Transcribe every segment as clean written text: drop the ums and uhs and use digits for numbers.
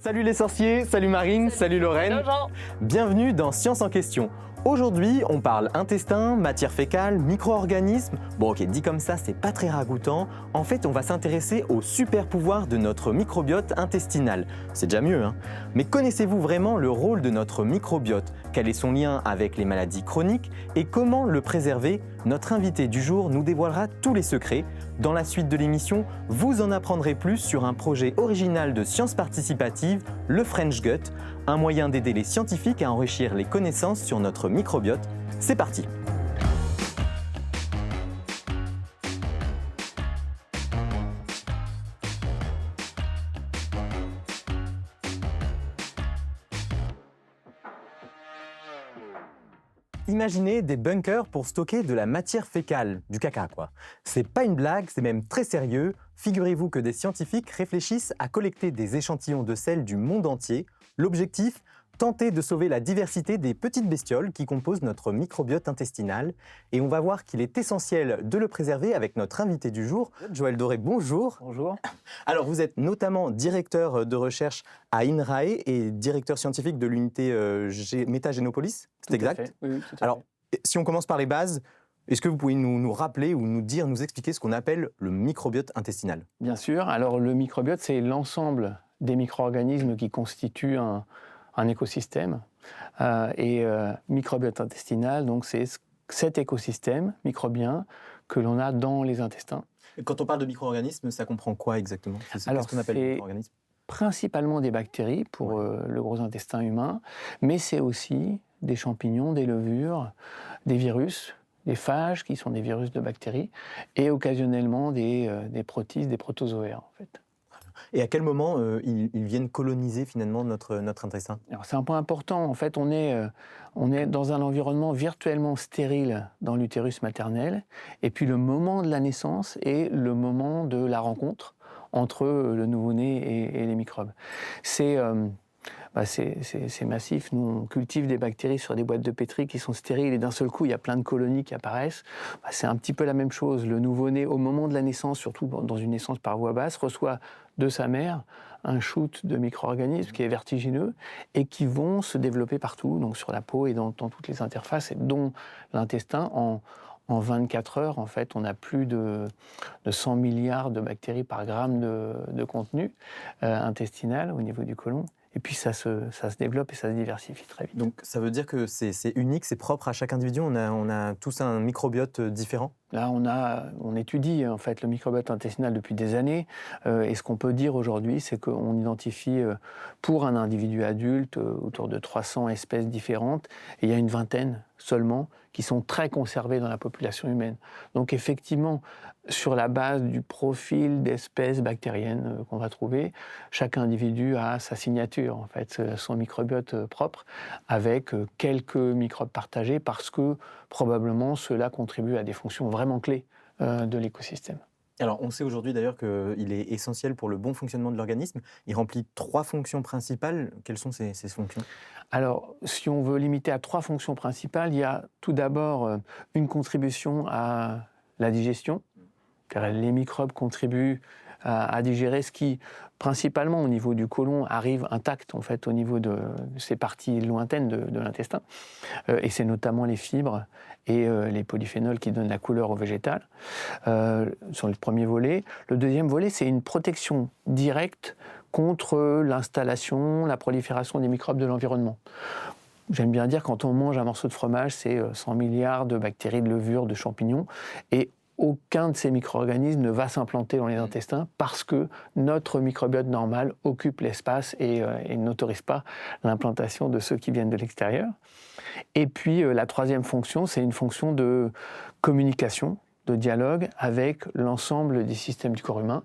Salut les sorciers, salut Marine, salut Lorraine. Hello Jean. Bienvenue dans Science en question. Aujourd'hui, on parle intestin, matière fécale, micro-organismes. Bon ok, dit comme ça, c'est pas très ragoûtant. En fait, on va s'intéresser aux super pouvoirs de notre microbiote intestinal. C'est déjà mieux, hein. Mais connaissez-vous vraiment le rôle de notre microbiote? Quel est son lien avec les maladies chroniques? Et comment le préserver? Notre invité du jour nous dévoilera tous les secrets. Dans la suite de l'émission, vous en apprendrez plus sur un projet original de sciences participatives, le French Gut, un moyen d'aider les scientifiques à enrichir les connaissances sur notre microbiote. C'est parti! Imaginez des bunkers pour stocker de la matière fécale, du caca quoi. C'est pas une blague, c'est même très sérieux. Figurez-vous que des scientifiques réfléchissent à collecter des échantillons de sel du monde entier. L'objectif, tenter de sauver la diversité des petites bestioles qui composent notre microbiote intestinal. Et on va voir qu'il est essentiel de le préserver avec notre invité du jour, Joël Doré. Bonjour. Bonjour. Alors vous êtes notamment directeur de recherche à INRAE et directeur scientifique de l'unité Métagénopolis, c'est exact? Oui, tout à Alors, fait. si on commence par les bases, est-ce que vous pouvez nous rappeler ou nous expliquer ce qu'on appelle le microbiote intestinal? Bien sûr. Alors, le microbiote, c'est l'ensemble des micro-organismes qui constituent un écosystème. Microbiote intestinal, donc c'est cet écosystème microbien que l'on a dans les intestins. Et quand on parle de micro-organismes, ça comprend quoi exactement? Alors, Qu'est-ce qu'on appelle c'est micro-organisme? principalement des bactéries pour le gros intestin humain, mais c'est aussi des champignons, des levures, des virus, des phages qui sont des virus de bactéries, et occasionnellement des protistes, des protozoaires en fait. Et à quel moment ils viennent coloniser finalement notre intestin? Alors c'est un point important, en fait on est dans un environnement virtuellement stérile dans l'utérus maternel, et puis le moment de la naissance est le moment de la rencontre entre le nouveau-né et les microbes. C'est massif. Nous, on cultive des bactéries sur des boîtes de pétri qui sont stériles et d'un seul coup, il y a plein de colonies qui apparaissent. C'est un petit peu la même chose. Le nouveau-né, au moment de la naissance, surtout dans une naissance par voie basse, reçoit de sa mère un shoot de micro-organismes qui est vertigineux et qui vont se développer partout, donc sur la peau et dans toutes les interfaces, et dont l'intestin. En 24 heures, en fait, on a plus de 100 milliards de bactéries par gramme de contenu intestinal au niveau du côlon. Et puis ça se développe et ça se diversifie très vite. Donc ça veut dire que c'est unique, c'est propre à chaque individu, on a tous un microbiote différent? Là, on étudie en fait le microbiote intestinal depuis des années, et ce qu'on peut dire aujourd'hui, c'est qu'on identifie pour un individu adulte autour de 300 espèces différentes, et il y a une vingtaine seulement qui sont très conservées dans la population humaine. Donc effectivement, sur la base du profil d'espèces bactériennes qu'on va trouver, chaque individu a sa signature, en fait, son microbiote propre, avec quelques microbes partagés, parce que probablement cela contribue à des fonctions vraiment clés de l'écosystème. Alors, on sait aujourd'hui d'ailleurs qu'il est essentiel pour le bon fonctionnement de l'organisme. Il remplit 3 fonctions principales. Quelles sont ces fonctions? Alors, si on veut limiter à 3 fonctions principales, il y a tout d'abord une contribution à la digestion. Les microbes contribuent à digérer ce qui, principalement au niveau du côlon, arrive intact en fait, au niveau de ces parties lointaines de l'intestin. Et c'est notamment les fibres et les polyphénols qui donnent la couleur au végétal, sur le premier volet. Le deuxième volet, c'est une protection directe contre l'installation, la prolifération des microbes de l'environnement. J'aime bien dire, quand on mange un morceau de fromage, c'est 100 milliards de bactéries, de levures, de champignons, et aucun de ces micro-organismes ne va s'implanter dans les intestins parce que notre microbiote normal occupe l'espace et n'autorise pas l'implantation de ceux qui viennent de l'extérieur. Et puis la troisième fonction, c'est une fonction de communication, de dialogue avec l'ensemble des systèmes du corps humain.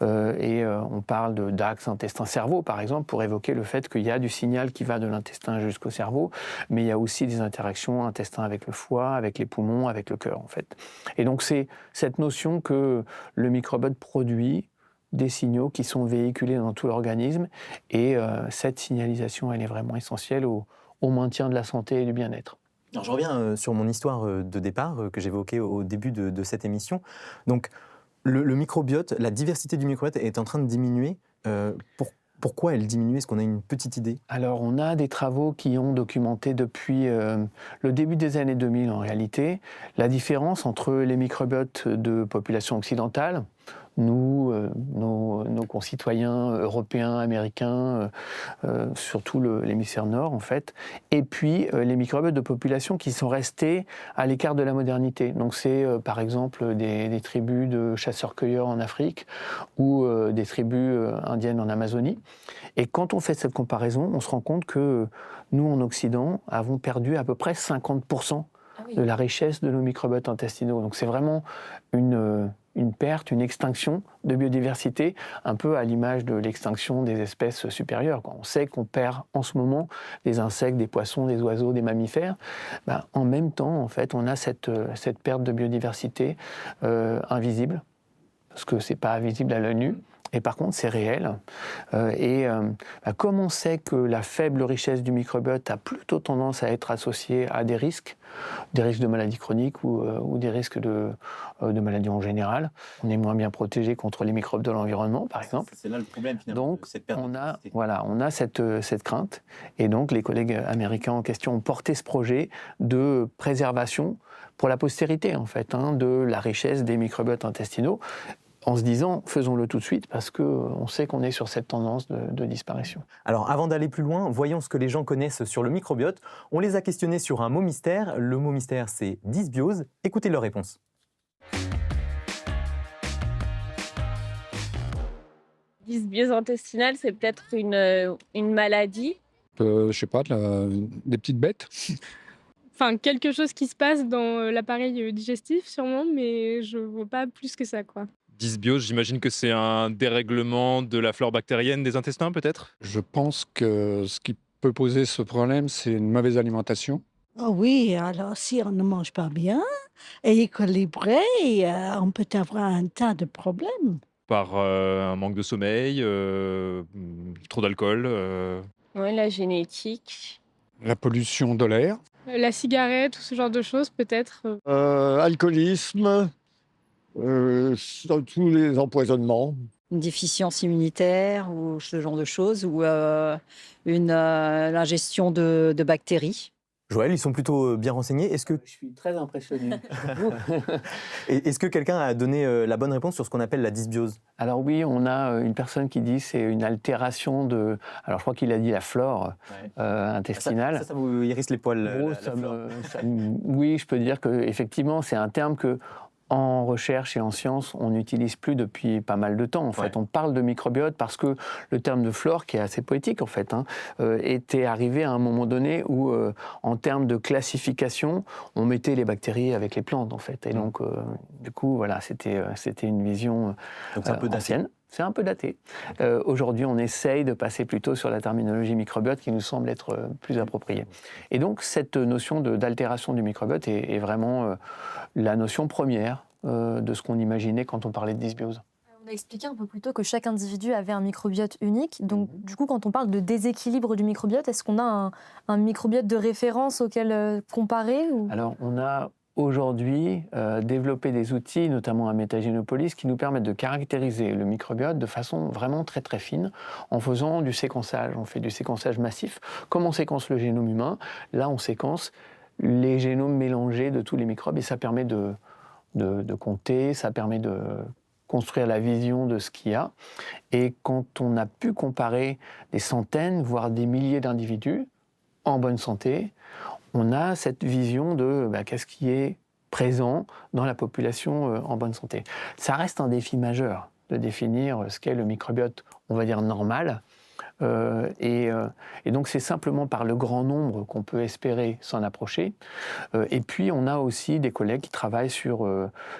On parle d'axe intestin-cerveau, par exemple, pour évoquer le fait qu'il y a du signal qui va de l'intestin jusqu'au cerveau, mais il y a aussi des interactions intestin avec le foie, avec les poumons, avec le cœur, en fait. Et donc, c'est cette notion que le microbiote produit des signaux qui sont véhiculés dans tout l'organisme, et cette signalisation, elle est vraiment essentielle au maintien de la santé et du bien-être. Alors, je reviens sur mon histoire de départ que j'évoquais au début de cette émission. Donc, le microbiote, la diversité du microbiote est en train de diminuer. Pourquoi elle diminue? Est-ce qu'on a une petite idée? Alors, on a des travaux qui ont documenté depuis le début des années 2000, en réalité, la différence entre les microbiotes de population occidentale, nous, nos concitoyens européens, américains, surtout l'hémisphère nord, en fait, et puis les microbiotes de population qui sont restés à l'écart de la modernité. Donc, c'est par exemple des tribus de chasseurs-cueilleurs en Afrique ou des tribus indiennes en Amazonie. Et quand on fait cette comparaison, on se rend compte que nous, en Occident, avons perdu à peu près 50% de la richesse de nos microbiotes intestinaux. Donc c'est vraiment une perte, une extinction de biodiversité, un peu à l'image de l'extinction des espèces supérieures. On sait qu'on perd en ce moment des insectes, des poissons, des oiseaux, des mammifères. En même temps, en fait, on a cette perte de biodiversité invisible, parce que ce n'est pas visible à l'œil nu. Et par contre, c'est réel. Comme on sait que la faible richesse du microbiote a plutôt tendance à être associée à des risques de maladies chroniques ou des risques de maladies en général, on est moins bien protégé contre les microbes de l'environnement, par exemple. C'est là le problème, finalement. Donc, cette perte on a cette crainte. Et donc, les collègues américains en question ont porté ce projet de préservation pour la postérité, en fait, de la richesse des microbiotes intestinaux, en se disant, faisons-le tout de suite, parce qu'on sait qu'on est sur cette tendance de disparition. Alors, avant d'aller plus loin, voyons ce que les gens connaissent sur le microbiote. On les a questionnés sur un mot mystère. Le mot mystère, c'est dysbiose. Écoutez leur réponse. Dysbiose intestinale, c'est peut-être une maladie. Je sais pas, des petites bêtes. Enfin, quelque chose qui se passe dans l'appareil digestif sûrement, mais je vois pas plus que ça, quoi. Dysbiose, j'imagine que c'est un dérèglement de la flore bactérienne des intestins, peut-être? Je pense que ce qui peut poser ce problème, c'est une mauvaise alimentation. Oh oui, alors si on ne mange pas bien et équilibré, on peut avoir un tas de problèmes. Par un manque de sommeil, trop d'alcool. Ouais, la génétique. La pollution de l'air, La cigarette ou ce genre de choses, peut-être. Alcoolisme, tous les empoisonnements. Une déficience immunitaire ou ce genre de choses, ou l'ingestion de bactéries. Joël, ils sont plutôt bien renseignés. Je suis très impressionné. Est-ce que quelqu'un a donné la bonne réponse sur ce qu'on appelle la dysbiose? Alors oui, on a une personne qui dit que c'est une altération de... Alors je crois qu'il a dit la flore intestinale. Ça vous hérisse les poils. Oui, je peux dire qu'effectivement, c'est un terme que... En recherche et en sciences, on n'utilise plus depuis pas mal de temps. En fait, on parle de microbiote parce que le terme de flore, qui est assez poétique en fait, était arrivé à un moment donné où, en termes de classification, on mettait les bactéries avec les plantes en fait. Et donc, du coup, voilà, c'était une vision ancienne. C'est un peu daté. Aujourd'hui, on essaye de passer plutôt sur la terminologie microbiote qui nous semble être plus appropriée. Et donc, cette notion d'altération du microbiote est vraiment la notion première de ce qu'on imaginait quand on parlait de dysbiose. On a expliqué un peu plus tôt que chaque individu avait un microbiote unique. Donc, du coup, quand on parle de déséquilibre du microbiote, est-ce qu'on a un microbiote de référence auquel comparer ou... Alors, on a aujourd'hui développé des outils, notamment à Métagénopolis, qui nous permettent de caractériser le microbiote de façon vraiment très très fine en faisant du séquençage. On fait du séquençage massif. Comme on séquence le génome humain, là on séquence les génomes mélangés de tous les microbes et ça permet de compter, ça permet de construire la vision de ce qu'il y a. Et quand on a pu comparer des centaines, voire des milliers d'individus en bonne santé, on a cette vision de qu'est-ce qui est présent dans la population en bonne santé. Ça reste un défi majeur de définir ce qu'est le microbiote, on va dire, normal. Et donc c'est simplement par le grand nombre qu'on peut espérer s'en approcher. Et puis on a aussi des collègues qui travaillent sur,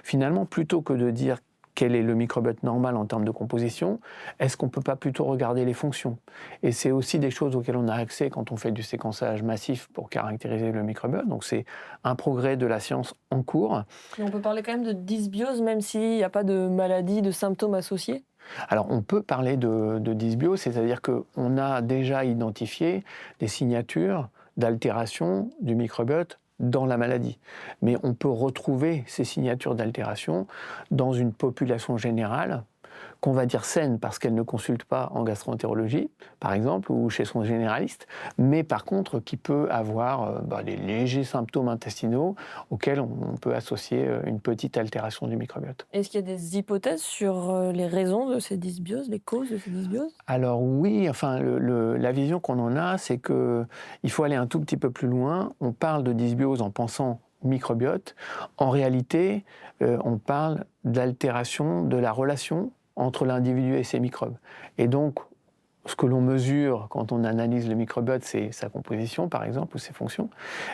finalement, plutôt que de dire quel est le microbiote normal en termes de composition, est-ce qu'on ne peut pas plutôt regarder les fonctions? Et c'est aussi des choses auxquelles on a accès quand on fait du séquençage massif pour caractériser le microbiote. Donc c'est un progrès de la science en cours. Et on peut parler quand même de dysbiose, même s'il n'y a pas de maladie, de symptômes associés? Alors on peut parler de dysbiose, c'est-à-dire qu'on a déjà identifié des signatures d'altération du microbiote dans la maladie. Mais on peut retrouver ces signatures d'altération dans une population générale qu'on va dire saine parce qu'elle ne consulte pas en gastroentérologie, par exemple, ou chez son généraliste, mais par contre qui peut avoir des légers symptômes intestinaux auxquels on peut associer une petite altération du microbiote. Est-ce qu'il y a des hypothèses sur les raisons de ces dysbioses, les causes de ces dysbioses? Alors oui, enfin, la vision qu'on en a, c'est qu'il faut aller un tout petit peu plus loin. On parle de dysbiose en pensant microbiote. En réalité, on parle d'altération de la relation entre l'individu et ses microbes. Et donc, ce que l'on mesure quand on analyse le microbiote, c'est sa composition, par exemple, ou ses fonctions.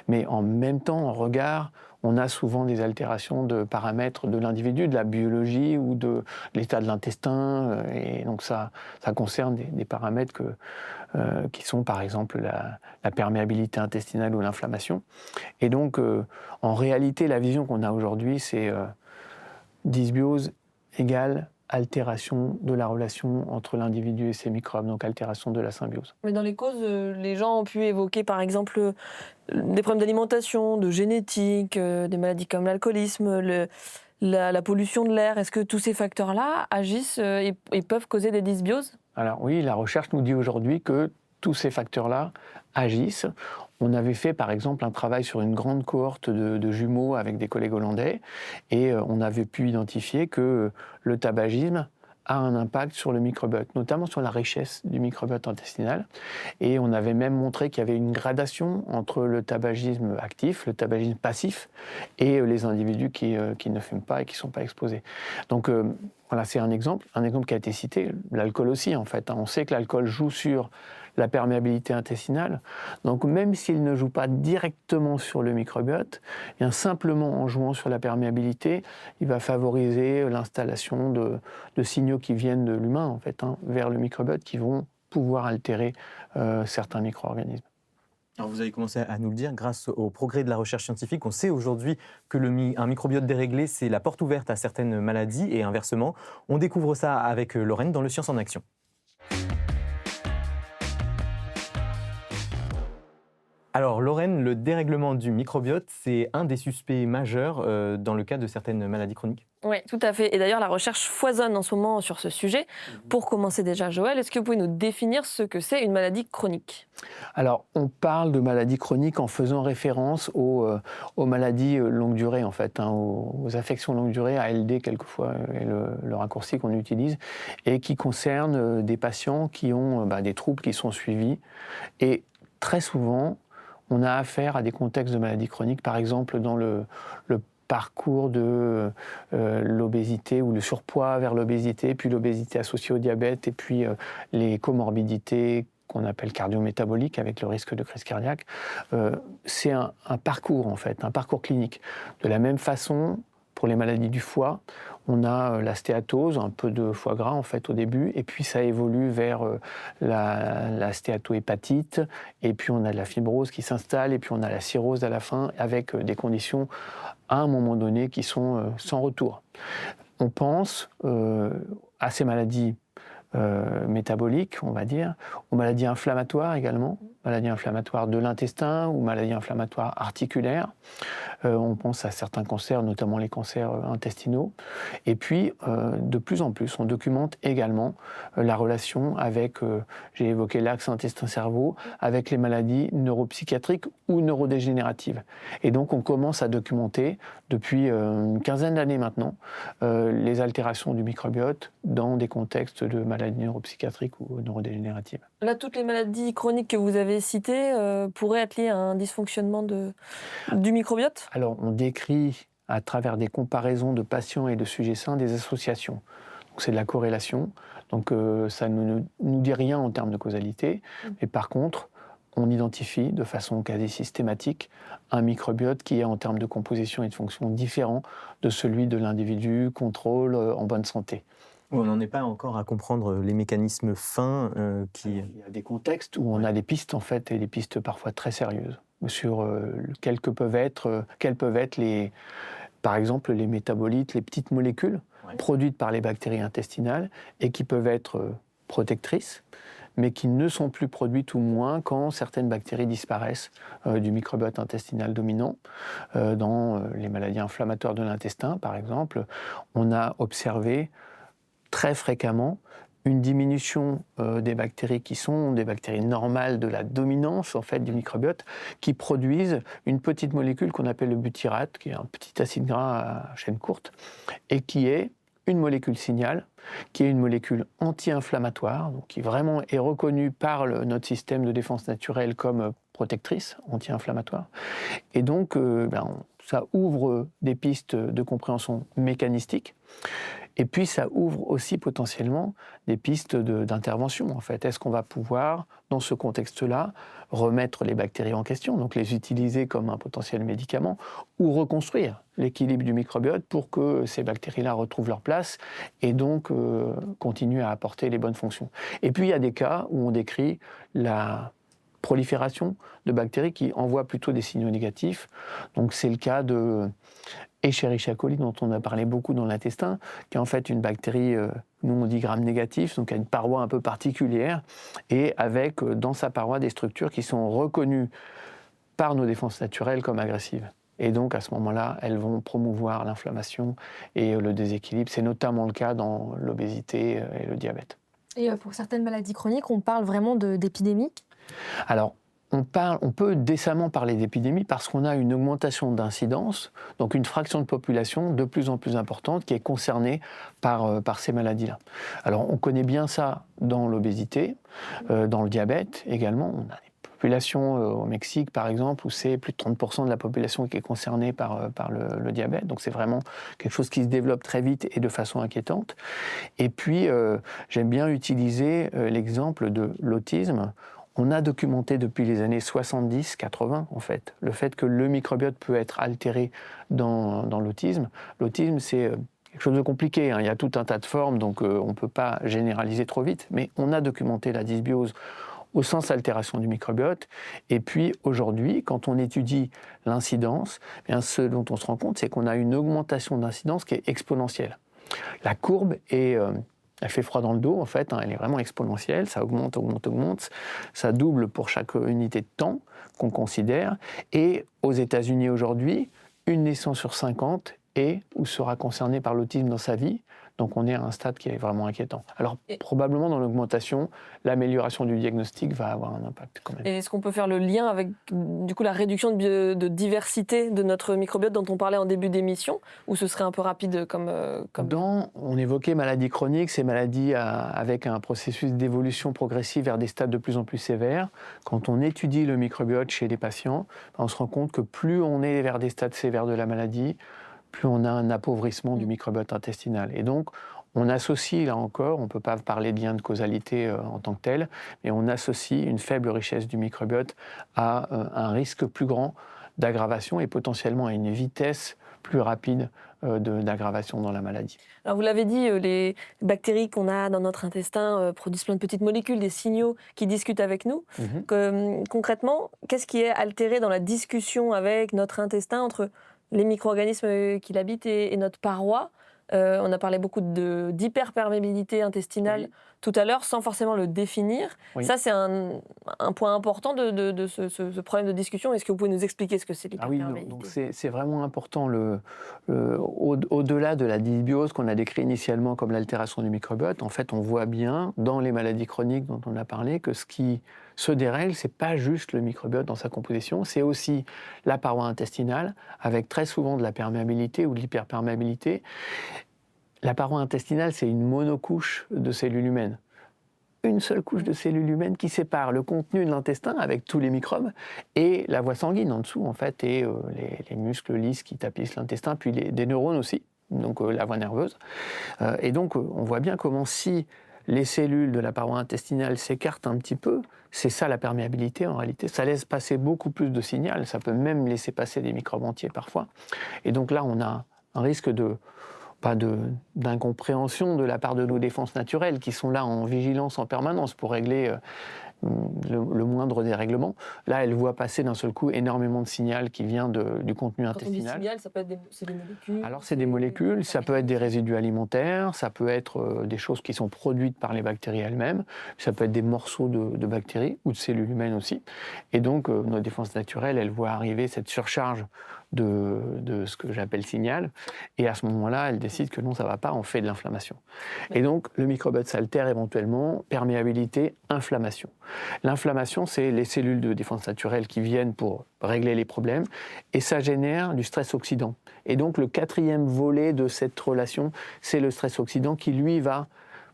Mais en même temps, en regard, on a souvent des altérations de paramètres de l'individu, de la biologie ou de l'état de l'intestin. Et donc, ça concerne des paramètres qui sont, par exemple, la perméabilité intestinale ou l'inflammation. Et donc, en réalité, la vision qu'on a aujourd'hui, c'est dysbiose égale altération de la relation entre l'individu et ses microbes, donc altération de la symbiose. Mais dans les causes, les gens ont pu évoquer par exemple des problèmes d'alimentation, de génétique, des maladies comme l'alcoolisme, la pollution de l'air. Est-ce que tous ces facteurs-là agissent et peuvent causer des dysbioses? Alors oui, la recherche nous dit aujourd'hui que tous ces facteurs-là agissent. On avait fait par exemple un travail sur une grande cohorte de jumeaux avec des collègues hollandais et on avait pu identifier que le tabagisme a un impact sur le microbiote, notamment sur la richesse du microbiote intestinal. Et on avait même montré qu'il y avait une gradation entre le tabagisme actif, le tabagisme passif et les individus qui ne fument pas et qui ne sont pas exposés. Donc voilà, c'est un exemple qui a été cité, l'alcool aussi en fait. On sait que l'alcool joue sur la perméabilité intestinale. Donc même s'il ne joue pas directement sur le microbiote, bien simplement en jouant sur la perméabilité, il va favoriser l'installation de signaux qui viennent de l'humain en fait, vers le microbiote qui vont pouvoir altérer certains micro-organismes. Alors vous avez commencé à nous le dire, grâce au progrès de la recherche scientifique, on sait aujourd'hui que un microbiote déréglé, c'est la porte ouverte à certaines maladies et inversement. On découvre ça avec Lorraine dans le Science en Action. Alors Lorraine, le dérèglement du microbiote, c'est un des suspects majeurs dans le cas de certaines maladies chroniques. Oui, tout à fait. Et d'ailleurs, la recherche foisonne en ce moment sur ce sujet. Pour commencer déjà, Joël, est-ce que vous pouvez nous définir ce que c'est une maladie chronique? Alors, on parle de maladie chronique en faisant référence aux maladies longue durée, en fait, aux affections longue durée, ALD quelquefois, est le raccourci qu'on utilise, et qui concernent des patients qui ont des troubles qui sont suivis. Et très souvent, on a affaire à des contextes de maladies chroniques, par exemple dans le parcours de l'obésité ou le surpoids vers l'obésité, puis l'obésité associée au diabète, et puis les comorbidités qu'on appelle cardiométaboliques avec le risque de crise cardiaque. C'est un parcours en fait, un parcours clinique. De la même façon, pour les maladies du foie, on a la stéatose, un peu de foie gras en fait au début, et puis ça évolue vers la stéatohépatite, et puis on a de la fibrose qui s'installe, et puis on a la cirrhose à la fin, avec des conditions à un moment donné qui sont sans retour. On pense à ces maladies métaboliques, on va dire, aux maladies inflammatoires également, maladies inflammatoires de l'intestin ou maladies inflammatoires articulaires. On pense à certains cancers, notamment les cancers intestinaux. Et puis, de plus en plus, on documente également la relation avec, j'ai évoqué l'axe intestin-cerveau, avec les maladies neuropsychiatriques ou neurodégénératives. Et donc, on commence à documenter, depuis une quinzaine d'années maintenant, les altérations du microbiote dans des contextes de maladies neuropsychiatriques ou neurodégénératives. Là, toutes les maladies chroniques que vous avez citées pourraient être liées à un dysfonctionnement du microbiote? Alors, on décrit à travers des comparaisons de patients et de sujets sains des associations. Donc, c'est de la corrélation. Donc, ça ne nous dit rien en termes de causalité. Mais par contre, on identifie de façon quasi systématique un microbiote qui est en termes de composition et de fonction différent de celui de l'individu contrôle en bonne santé. On n'en est pas encore à comprendre les mécanismes fins qui... Il y a des contextes où on a des pistes en fait, et des pistes parfois très sérieuses, sur quels peuvent être par exemple les métabolites, les petites molécules produites par les bactéries intestinales et qui peuvent être protectrices, mais qui ne sont plus produites ou moins quand certaines bactéries disparaissent du microbiote intestinal dominant. Dans les maladies inflammatoires de l'intestin, par exemple, on a observé très fréquemment une diminution des bactéries qui sont des bactéries normales de la dominance en fait du microbiote, qui produisent une petite molécule qu'on appelle le butyrate, qui est un petit acide gras à chaîne courte, et qui est une molécule signal, qui est une molécule anti-inflammatoire, donc qui vraiment est reconnue par notre système de défense naturelle comme protectrice, anti-inflammatoire. Et donc, ça ouvre des pistes de compréhension mécanistique. Et puis, ça ouvre aussi potentiellement des pistes d'intervention, en fait. Est-ce qu'on va pouvoir, dans ce contexte-là, remettre les bactéries en question, donc les utiliser comme un potentiel médicament, ou reconstruire l'équilibre du microbiote pour que ces bactéries-là retrouvent leur place et donc continuent à apporter les bonnes fonctions. Et puis, il y a des cas où on décrit la prolifération de bactéries qui envoient plutôt des signaux négatifs. Donc, c'est le cas de Escherichia coli, dont on a parlé beaucoup dans l'intestin, qui est en fait une bactérie, nous on dit gram négatif, donc qui a une paroi un peu particulière, et avec dans sa paroi des structures qui sont reconnues par nos défenses naturelles comme agressives. Et donc à ce moment-là, elles vont promouvoir l'inflammation et le déséquilibre. C'est notamment le cas dans l'obésité et le diabète. Et pour certaines maladies chroniques, on parle vraiment d'épidémie? Alors, on peut décemment parler d'épidémie parce qu'on a une augmentation d'incidence, donc une fraction de population de plus en plus importante qui est concernée par ces maladies-là. Alors on connaît bien ça dans l'obésité, dans le diabète également. On a des populations au Mexique par exemple où c'est plus de 30% de la population qui est concernée par le diabète. Donc c'est vraiment quelque chose qui se développe très vite et de façon inquiétante. Et puis j'aime bien utiliser l'exemple de l'autisme. On a documenté depuis les années 70-80, en fait, le fait que le microbiote peut être altéré dans l'autisme. L'autisme, c'est quelque chose de compliqué, hein. Il y a tout un tas de formes, donc on ne peut pas généraliser trop vite, mais on a documenté la dysbiose au sens altération du microbiote. Et puis aujourd'hui, quand on étudie l'incidence, ce dont on se rend compte, c'est qu'on a une augmentation d'incidence qui est exponentielle. La courbe est... Elle fait froid dans le dos, en fait, hein, elle est vraiment exponentielle, ça augmente, augmente, augmente, ça double pour chaque unité de temps qu'on considère. Et aux États-Unis aujourd'hui, une naissance sur 50 est ou sera concernée par l'autisme dans sa vie. Donc on est à un stade qui est vraiment inquiétant. Alors probablement dans l'augmentation, l'amélioration du diagnostic va avoir un impact quand même. Et est-ce qu'on peut faire le lien avec du coup la réduction de diversité de notre microbiote dont on parlait en début d'émission, ou ce serait un peu rapide comme... On évoquait maladies chroniques, ces maladies avec un processus d'évolution progressive vers des stades de plus en plus sévères. Quand on étudie le microbiote chez les patients, on se rend compte que plus on est vers des stades sévères de la maladie, plus on a un appauvrissement du microbiote intestinal. Et donc, on associe, là encore, on ne peut pas parler de lien de causalité en tant que tel, mais on associe une faible richesse du microbiote à un risque plus grand d'aggravation et potentiellement à une vitesse plus rapide d'aggravation dans la maladie. Alors vous l'avez dit, les bactéries qu'on a dans notre intestin produisent plein de petites molécules, des signaux qui discutent avec nous. Concrètement, qu'est-ce qui est altéré dans la discussion avec notre intestin entre les micro-organismes qui l'habitent et notre paroi? On a parlé beaucoup d'hyperperméabilité intestinale tout à l'heure, sans forcément le définir. Ça, c'est un point important de ce problème de discussion. Est-ce que vous pouvez nous expliquer ce que c'est l'hyperperméabilité? Donc c'est vraiment important. Au-delà de la dysbiose qu'on a décrit initialement comme l'altération du microbiote, en fait, on voit bien dans les maladies chroniques dont on a parlé que ce qui se dérègle, c'est pas juste le microbiote dans sa composition, c'est aussi la paroi intestinale, avec très souvent de la perméabilité ou de l'hyperperméabilité. La paroi intestinale, c'est une monocouche de cellules humaines. Une seule couche de cellules humaines qui sépare le contenu de l'intestin avec tous les microbes et la voie sanguine en dessous, en fait, et les muscles lisses qui tapissent l'intestin, puis des neurones aussi, donc la voie nerveuse. Et donc, on voit bien comment si les cellules de la paroi intestinale s'écartent un petit peu, c'est ça la perméabilité en réalité. Ça laisse passer beaucoup plus de signal, ça peut même laisser passer des microbes entiers parfois. Et donc là, on a un risque d'incompréhension de la part de nos défenses naturelles qui sont là en vigilance en permanence pour régler le moindre dérèglement. Là, elle voit passer d'un seul coup énormément de signal qui vient du contenu intestinal. Quand on dit signal, ça peut être des molécules? Alors, c'est des molécules, ça peut être des résidus alimentaires, ça peut être des choses qui sont produites par les bactéries elles-mêmes, ça peut être des morceaux de bactéries ou de cellules humaines aussi. Et donc, nos défenses naturelles, elles voient arriver cette surcharge de ce que j'appelle signal. Et à ce moment-là, elle décide que non, ça ne va pas, on fait de l'inflammation. Et donc, le microbiote s'altère éventuellement, perméabilité, inflammation. L'inflammation, c'est les cellules de défense naturelle qui viennent pour régler les problèmes, et ça génère du stress oxydant. Et donc, le 4e volet de cette relation, c'est le stress oxydant qui, lui, va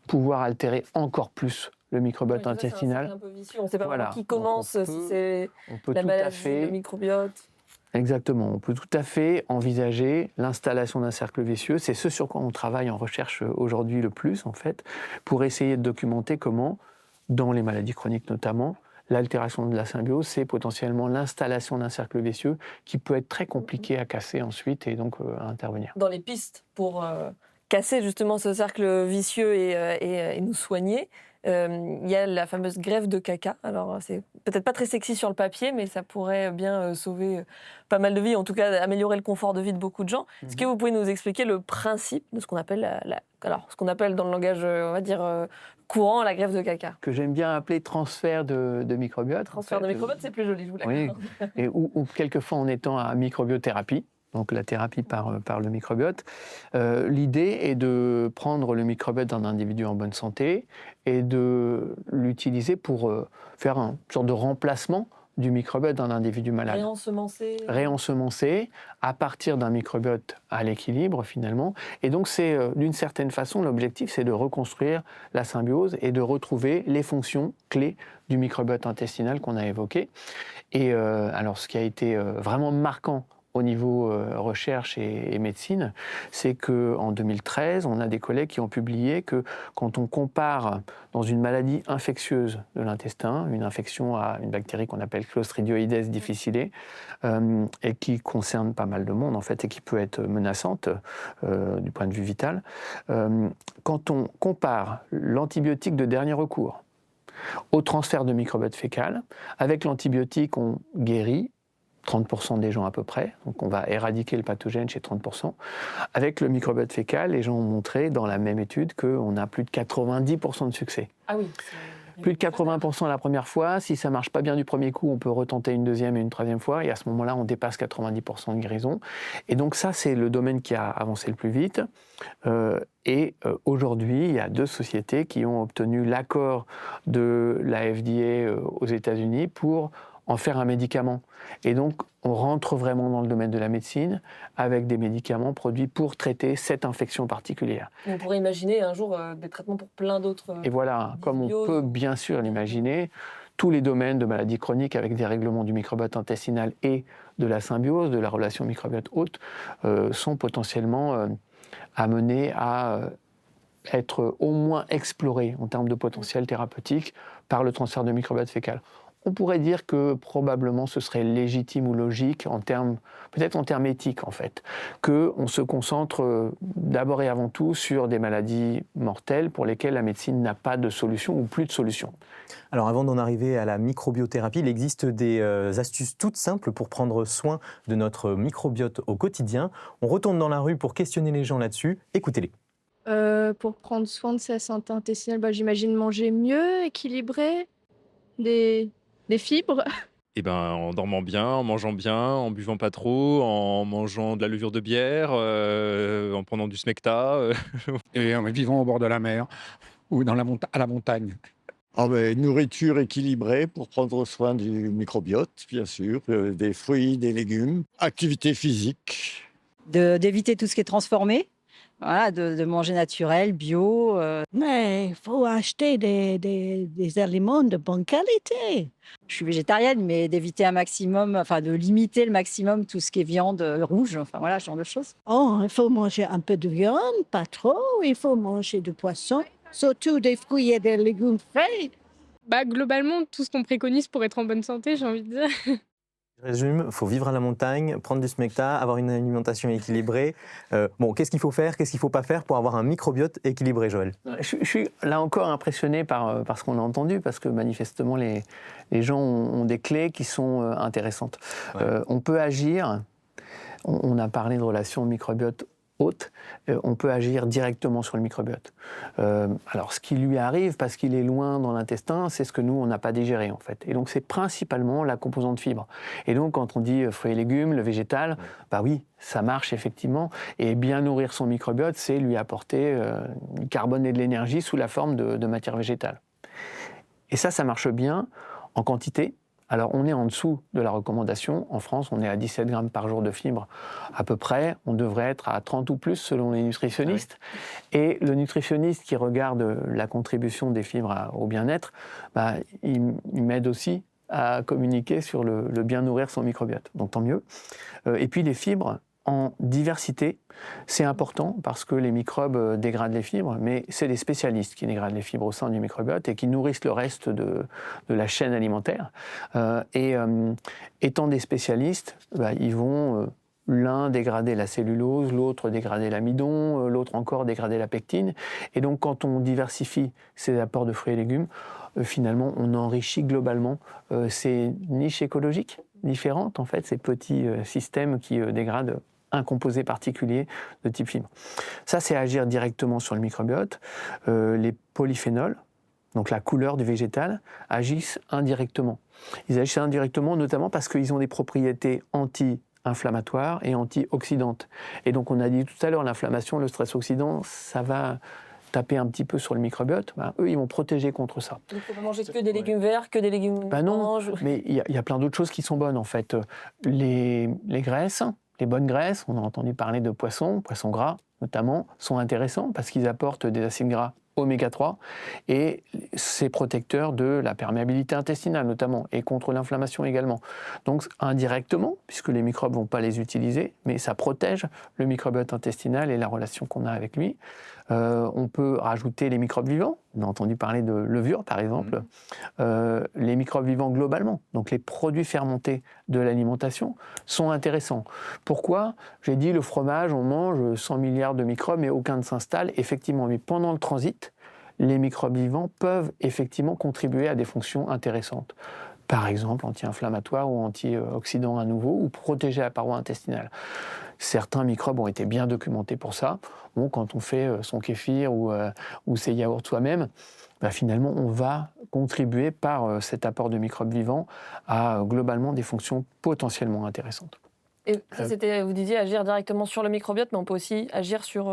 pouvoir altérer encore plus le microbiote intestinal. C'est un peu vicieux. On ne sait pas Voilà. vraiment qui commence, si c'est la maladie, le microbiote. Exactement. On peut tout à fait envisager l'installation d'un cercle vicieux. C'est ce sur quoi on travaille en recherche aujourd'hui le plus, en fait, pour essayer de documenter comment, dans les maladies chroniques notamment, l'altération de la symbiose, c'est potentiellement l'installation d'un cercle vicieux qui peut être très compliqué à casser ensuite et donc à intervenir. Dans les pistes pour casser justement ce cercle vicieux et nous soigner, il y a la fameuse greffe de caca. Alors, c'est peut-être pas très sexy sur le papier, mais ça pourrait bien sauver pas mal de vies, en tout cas améliorer le confort de vie de beaucoup de gens. Est-ce que vous pouvez nous expliquer le principe de ce qu'on appelle, ce qu'on appelle dans le langage, on va dire, courant, la greffe de caca? Que j'aime bien appeler transfert de microbiote. Transfert de microbiote, c'est plus joli, je vous l'accorde. Oui, et ou quelquefois en étant à microbiothérapie. Donc la thérapie par le microbiote. L'idée est de prendre le microbiote d'un individu en bonne santé et de l'utiliser pour faire une sorte de remplacement du microbiote d'un individu malade. Réensemencer à partir d'un microbiote à l'équilibre finalement. Et donc c'est d'une certaine façon, l'objectif c'est de reconstruire la symbiose et de retrouver les fonctions clés du microbiote intestinal qu'on a évoqué. Et alors ce qui a été vraiment marquant au niveau recherche et médecine, c'est qu'en 2013, on a des collègues qui ont publié que quand on compare dans une maladie infectieuse de l'intestin, une infection à une bactérie qu'on appelle Clostridioides difficile, et qui concerne pas mal de monde en fait, et qui peut être menaçante du point de vue vital, quand on compare l'antibiotique de dernier recours au transfert de microbiote fécal, avec l'antibiotique, on guérit 30% des gens à peu près, donc on va éradiquer le pathogène chez 30%. Avec le microbiote fécal, les gens ont montré dans la même étude qu'on a plus de 90% de succès. Ah oui. Plus de 80% la première fois. Si ça ne marche pas bien du premier coup, on peut retenter une deuxième et une troisième fois. Et à ce moment-là, on dépasse 90% de guérison. Et donc ça, c'est le domaine qui a avancé le plus vite. Aujourd'hui, il y a 2 sociétés qui ont obtenu l'accord de la FDA aux États-Unis pour en faire un médicament. Et donc, on rentre vraiment dans le domaine de la médecine avec des médicaments produits pour traiter cette infection particulière. On pourrait imaginer un jour des traitements pour plein d'autres... Et voilà, comme on peut bien sûr l'imaginer, tous les domaines de maladies chroniques avec des règlements du microbiote intestinal et de la symbiose, de la relation microbiote-hôte, sont potentiellement amenés à être au moins explorés en termes de potentiel thérapeutique par le transfert de microbiote fécal. On pourrait dire que probablement ce serait légitime ou logique, peut-être en termes éthiques en fait, qu'on se concentre d'abord et avant tout sur des maladies mortelles pour lesquelles la médecine n'a pas de solution ou plus de solution. Alors avant d'en arriver à la microbiothérapie, il existe des astuces toutes simples pour prendre soin de notre microbiote au quotidien. On retourne dans la rue pour questionner les gens là-dessus. Écoutez-les. Pour prendre soin de sa santé intestinale, j'imagine manger mieux, équilibré, des fibres. Eh ben, en dormant bien, en mangeant bien, en buvant pas trop, en mangeant de la levure de bière, en prenant du smecta. Et en vivant au bord de la mer ou à la montagne. Nourriture équilibrée pour prendre soin du microbiote, bien sûr, des fruits, des légumes, activité physique. D'éviter tout ce qui est transformé. Voilà, de manger naturel, bio. Mais il faut acheter des aliments de bonne qualité. Je suis végétarienne, mais d'éviter un maximum, enfin de limiter le maximum tout ce qui est viande rouge, enfin voilà, ce genre de choses. Oh, il faut manger un peu de viande, pas trop. Il faut manger du poisson, surtout des fruits et des légumes frais. Globalement, tout ce qu'on préconise pour être en bonne santé, j'ai envie de dire. Je résume, il faut vivre à la montagne, prendre du smecta, avoir une alimentation équilibrée. Qu'est-ce qu'il faut faire, qu'est-ce qu'il ne faut pas faire pour avoir un microbiote équilibré, Joël? Je suis là encore impressionné par ce qu'on a entendu, parce que manifestement, les gens ont des clés qui sont intéressantes. Ouais. On peut agir, on a parlé de relation microbiote haute, on peut agir directement sur le microbiote. Alors, ce qui lui arrive, parce qu'il est loin dans l'intestin, c'est ce que nous, on n'a pas digéré, en fait. Et donc, c'est principalement la composante fibre. Et donc, quand on dit fruits et légumes, le végétal, bah oui, ça marche effectivement. Et bien nourrir son microbiote, c'est lui apporter du carbone et de l'énergie sous la forme de matière végétale. Et ça marche bien en quantité. Alors, on est en dessous de la recommandation. En France, on est à 17 grammes par jour de fibres à peu près. On devrait être à 30 ou plus selon les nutritionnistes. Et le nutritionniste qui regarde la contribution des fibres au bien-être, bah, il m'aide aussi à communiquer sur le bien nourrir son microbiote. Donc, tant mieux. Et puis, les fibres en diversité, c'est important parce que les microbes dégradent les fibres, mais c'est les spécialistes qui dégradent les fibres au sein du microbiote et qui nourrissent le reste de la chaîne alimentaire. Étant des spécialistes, bah, ils vont l'un dégrader la cellulose, l'autre dégrader l'amidon, l'autre encore dégrader la pectine. Et donc quand on diversifie ces apports de fruits et légumes, finalement on enrichit globalement ces niches écologiques différentes, en fait, ces petits systèmes qui dégradent un composé particulier de type fibre. Ça, c'est agir directement sur le microbiote. Les polyphénols, donc la couleur du végétal, agissent indirectement. Ils agissent indirectement notamment parce qu'ils ont des propriétés anti-inflammatoires et antioxydantes. Et donc, on a dit tout à l'heure, l'inflammation, le stress oxydant, ça va taper un petit peu sur le microbiote, ben, eux, ils vont protéger contre ça. Il ne faut pas manger que des légumes verts, que des légumes oranges. Mais il y a plein d'autres choses qui sont bonnes, en fait. Les graisses, les bonnes graisses, on a entendu parler de poissons gras notamment, sont intéressants parce qu'ils apportent des acides gras oméga 3 et c'est protecteur de la perméabilité intestinale notamment et contre l'inflammation également. Donc indirectement, puisque les microbes ne vont pas les utiliser, mais ça protège le microbiote intestinal et la relation qu'on a avec lui. On peut rajouter les microbes vivants. On a entendu parler de levure, par exemple. Les microbes vivants globalement, donc les produits fermentés de l'alimentation, sont intéressants. Pourquoi ? J'ai dit, le fromage, on mange 100 milliards de microbes, mais aucun ne s'installe. Effectivement, mais pendant le transit, les microbes vivants peuvent effectivement contribuer à des fonctions intéressantes. Par exemple, anti-inflammatoires ou antioxydants à nouveau, ou protéger la paroi intestinale. Certains microbes ont été bien documentés pour ça. Bon, quand on fait son kéfir ou ses yaourts soi-même, bah, finalement, on va contribuer par cet apport de microbes vivants à globalement des fonctions potentiellement intéressantes. Et ça, c'était, vous disiez, agir directement sur le microbiote, mais on peut aussi agir sur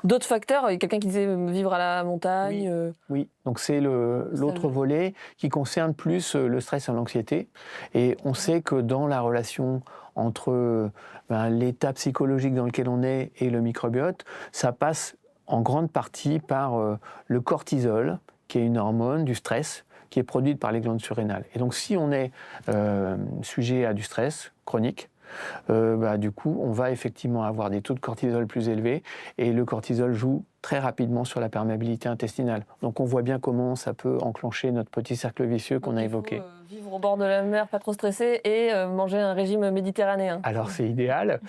d'autres facteurs. Il y a quelqu'un qui disait vivre à la montagne. Oui. Donc c'est l'autre volet qui concerne plus le stress et l'anxiété. Et on sait que dans la relation entre l'état psychologique dans lequel on est et le microbiote, ça passe en grande partie par le cortisol, qui est une hormone du stress, qui est produite par les glandes surrénales. Et donc si on est sujet à du stress chronique, du coup, on va effectivement avoir des taux de cortisol plus élevés et le cortisol joue très rapidement sur la perméabilité intestinale. Donc on voit bien comment ça peut enclencher notre petit cercle vicieux qu'on a évoqué. Vivre au bord de la mer, pas trop stressé, et manger un régime méditerranéen. Alors c'est idéal,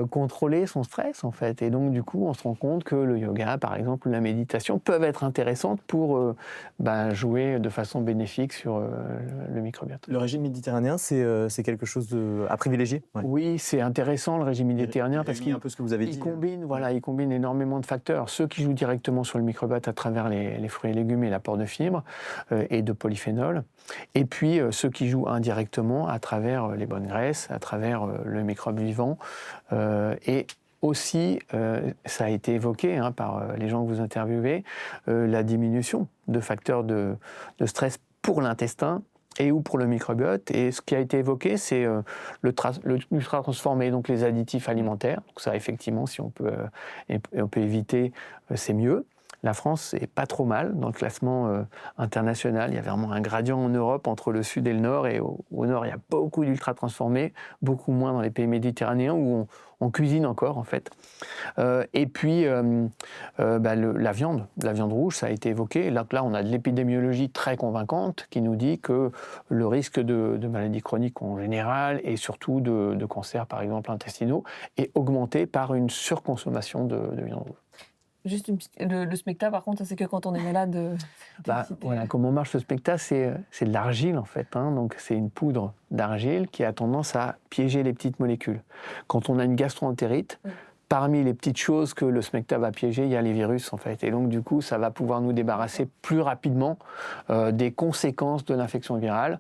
contrôler son stress en fait. Et donc du coup, on se rend compte que le yoga, par exemple, ou la méditation peuvent être intéressantes pour jouer de façon bénéfique sur le microbiote. Le régime méditerranéen, c'est quelque chose à privilégier. Oui, c'est intéressant le régime méditerranéen parce qu'il un peu ce que vous avez dit. Il combine énormément de facteurs. Ceux qui jouent directement sur le microbiote à travers les fruits et légumes et l'apport de fibres et de polyphénols. Et puis ceux qui jouent indirectement à travers les bonnes graisses, à travers le microbe vivant. Et aussi, ça a été évoqué par les gens que vous interviewez, la diminution de facteurs de stress pour l'intestin et ou pour le microbiote. Et ce qui a été évoqué, c'est l'ultra transformé, donc les additifs alimentaires. Donc ça, effectivement, si on peut éviter, c'est mieux. La France est pas trop mal dans le classement international. Il y a vraiment un gradient en Europe entre le sud et le nord. Et au nord, il y a beaucoup d'ultra transformés, beaucoup moins dans les pays méditerranéens où on cuisine encore en fait. Et puis la viande rouge, ça a été évoqué. Là, on a de l'épidémiologie très convaincante qui nous dit que le risque de maladies chroniques en général et surtout de cancers par exemple intestinaux est augmenté par une surconsommation de viande rouge. Juste le smecta, par contre, c'est que quand on est malade. Comment marche le smecta, c'est de l'argile en fait. Donc c'est une poudre d'argile qui a tendance à piéger les petites molécules. Quand on a une gastro-entérite, parmi les petites choses que le smecta va piéger, il y a les virus en fait. Et donc du coup, ça va pouvoir nous débarrasser plus rapidement des conséquences de l'infection virale.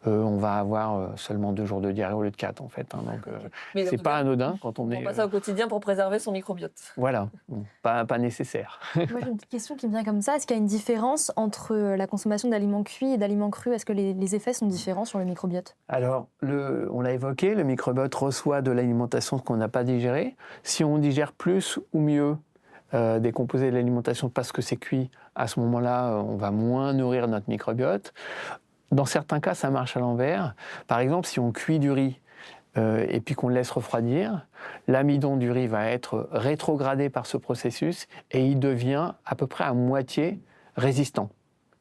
On va avoir seulement 2 jours de diarrhée au lieu de 4 en fait. Hein. Donc Mais en c'est tout pas cas, anodin quand on est... On passe ça au quotidien pour préserver son microbiote. Voilà, bon, pas nécessaire. Moi, j'ai une petite question qui me vient comme ça. Est-ce qu'il y a une différence entre la consommation d'aliments cuits et d'aliments crus? Est-ce que les effets sont différents sur le microbiote? Alors, on l'a évoqué, le microbiote reçoit de l'alimentation qu'on n'a pas digéré. Si on digère plus ou mieux des composés de l'alimentation parce que c'est cuit, à ce moment-là, on va moins nourrir notre microbiote. Dans certains cas, ça marche à l'envers. Par exemple, si on cuit du riz et puis qu'on le laisse refroidir, l'amidon du riz va être rétrogradé par ce processus et il devient à peu près à moitié résistant.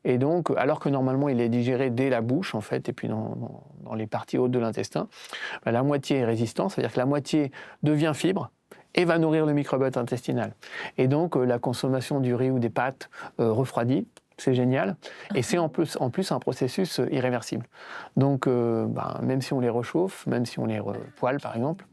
Et donc, alors que normalement il est digéré dès la bouche, en fait, et puis dans les parties hautes de l'intestin, la moitié est résistant, c'est-à-dire que la moitié devient fibre et va nourrir le microbiote intestinal. Et donc, la consommation du riz ou des pâtes refroidies, c'est génial. Et c'est en plus un processus irréversible. Donc, même si on les réchauffe, même si on les poêle, par exemple,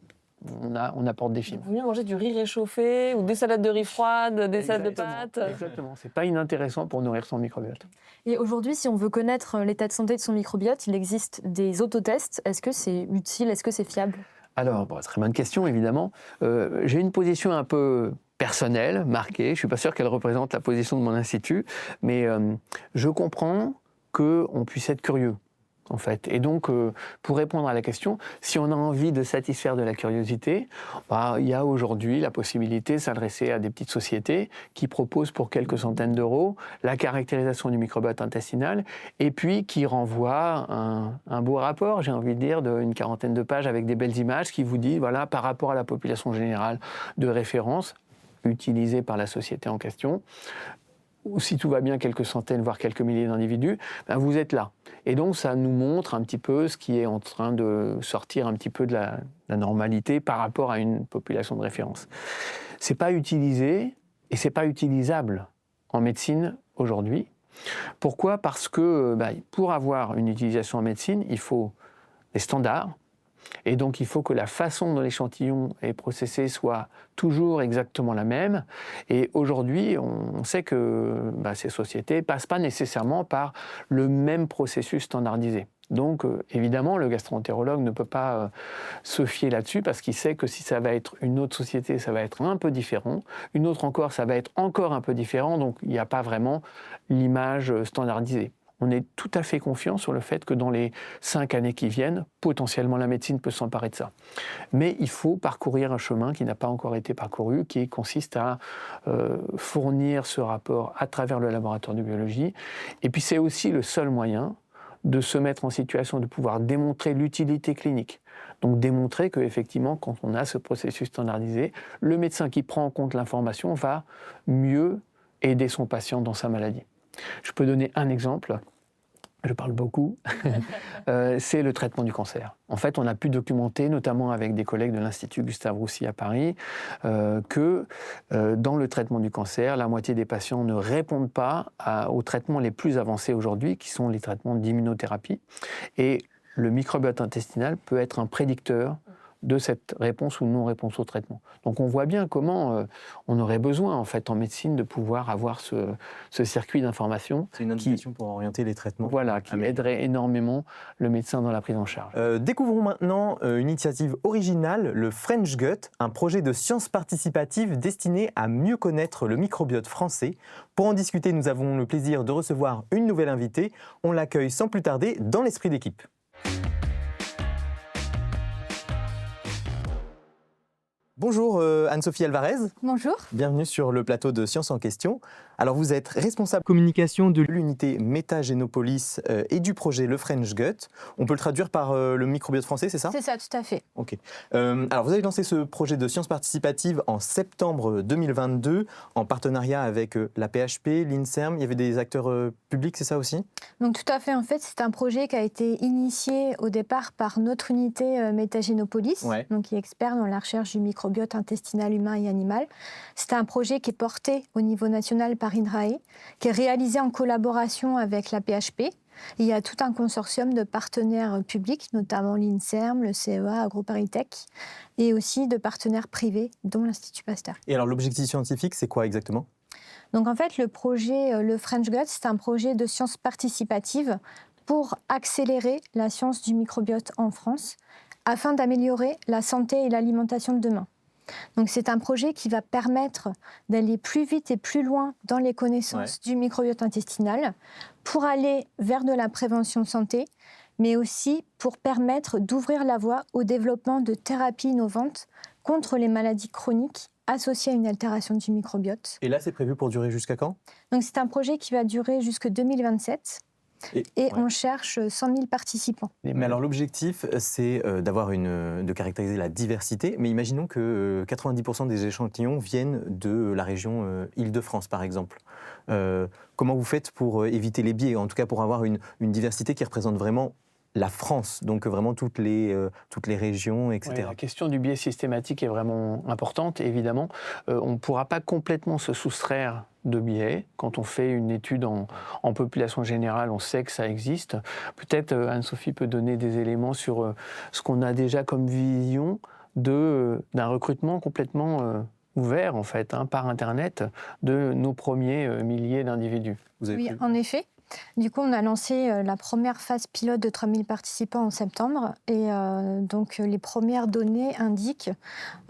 on apporte des fibres. Il vaut mieux manger du riz réchauffé ou des salades de riz froides, des salades de pâtes. Exactement, c'est pas inintéressant pour nourrir son microbiote. Et aujourd'hui, si on veut connaître l'état de santé de son microbiote, il existe des autotests. Est-ce que c'est utile? Est-ce que c'est fiable? Alors, très bonne question, évidemment. J'ai une position un peu personnelle, marquée. Je ne suis pas sûr qu'elle représente la position de mon institut, mais je comprends qu'on puisse être curieux, en fait. Et donc, pour répondre à la question, si on a envie de satisfaire de la curiosité, il y a aujourd'hui la possibilité de s'adresser à des petites sociétés qui proposent pour quelques centaines d'euros la caractérisation du microbiote intestinal et puis qui renvoient un beau rapport, j'ai envie de dire, d'une 40aine de pages avec des belles images qui vous dit, voilà, par rapport à la population générale de référence utilisée par la société en question, ou si tout va bien, quelques centaines, voire quelques milliers d'individus, vous êtes là. Et donc, ça nous montre un petit peu ce qui est en train de sortir un petit peu de la normalité par rapport à une population de référence. C'est pas utilisé et c'est pas utilisable en médecine aujourd'hui. Pourquoi? Parce que pour avoir une utilisation en médecine, il faut des standards. Et donc, il faut que la façon dont l'échantillon est processé soit toujours exactement la même. Et aujourd'hui, on sait que ces sociétés ne passent pas nécessairement par le même processus standardisé. Donc, évidemment, le gastro-entérologue ne peut pas se fier là-dessus parce qu'il sait que si ça va être une autre société, ça va être un peu différent. Une autre encore, ça va être encore un peu différent. Donc, il n'y a pas vraiment l'image standardisée. On est tout à fait confiant sur le fait que dans les 5 années qui viennent, potentiellement la médecine peut s'emparer de ça. Mais il faut parcourir un chemin qui n'a pas encore été parcouru, qui consiste à fournir ce rapport à travers le laboratoire de biologie. Et puis c'est aussi le seul moyen de se mettre en situation de pouvoir démontrer l'utilité clinique. Donc démontrer qu'effectivement, quand on a ce processus standardisé, le médecin qui prend en compte l'information va mieux aider son patient dans sa maladie. Je peux donner un exemple, je parle beaucoup, c'est le traitement du cancer. En fait, on a pu documenter, notamment avec des collègues de l'Institut Gustave-Roussy à Paris, que dans le traitement du cancer, la moitié des patients ne répondent pas aux traitements les plus avancés aujourd'hui, qui sont les traitements d'immunothérapie. Et le microbiote intestinal peut être un prédicteur de cette réponse ou non-réponse au traitement. Donc on voit bien comment on aurait besoin en fait en médecine de pouvoir avoir ce circuit d'information. C'est une indication pour orienter les traitements. Voilà, qui aiderait énormément le médecin dans la prise en charge. Découvrons maintenant une initiative originale, le French Gut, un projet de science participative destiné à mieux connaître le microbiote français. Pour en discuter, nous avons le plaisir de recevoir une nouvelle invitée. On l'accueille sans plus tarder dans l'esprit d'équipe. Bonjour Anne-Sophie Alvarez. Bonjour. Bienvenue sur le plateau de Science en question. Alors vous êtes responsable communication de l'unité Métagénopolis et du projet Le French Gut. On peut le traduire par le microbiote français, c'est ça? C'est ça, tout à fait. Ok. Alors vous avez lancé ce projet de science participative en septembre 2022 en partenariat avec la PHP, l'INSERM. Il y avait des acteurs publics, c'est ça aussi? Donc tout à fait. En fait, c'est un projet qui a été initié au départ par notre unité Métagénopolis, donc qui est expert dans la recherche du microbiote intestinal humain et animal. C'est un projet qui est porté au niveau national par INRAE, qui est réalisé en collaboration avec la PHP, Il y a tout un consortium de partenaires publics, notamment l'INSERM, le CEA, AgroParisTech, et aussi de partenaires privés, dont l'Institut Pasteur. Et alors l'objectif scientifique, c'est quoi exactement ? Donc en fait, le projet, le French Gut, c'est un projet de science participative pour accélérer la science du microbiote en France, afin d'améliorer la santé et l'alimentation de demain. Donc c'est un projet qui va permettre d'aller plus vite et plus loin dans les connaissances du microbiote intestinal pour aller vers de la prévention santé, mais aussi pour permettre d'ouvrir la voie au développement de thérapies innovantes contre les maladies chroniques associées à une altération du microbiote. Et là, c'est prévu pour durer jusqu'à quand ? Donc c'est un projet qui va durer jusqu'en 2027. Et on cherche 100 000 participants. Mais alors l'objectif, c'est de caractériser la diversité. Mais imaginons que 90% des échantillons viennent de la région Île-de-France, par exemple. Comment vous faites pour éviter les biais, en tout cas pour avoir une diversité qui représente vraiment la France, donc vraiment toutes les régions, etc. Ouais, la question du biais systématique est vraiment importante, évidemment. On ne pourra pas complètement se soustraire de biais. Quand on fait une étude en population générale, on sait que ça existe. Peut-être Anne-Sophie peut donner des éléments sur ce qu'on a déjà comme vision d'un recrutement complètement ouvert, en fait, par Internet, de nos premiers milliers d'individus. Oui, en effet. Du coup, on a lancé la première phase pilote de 3000 participants en septembre. Et donc, les premières données indiquent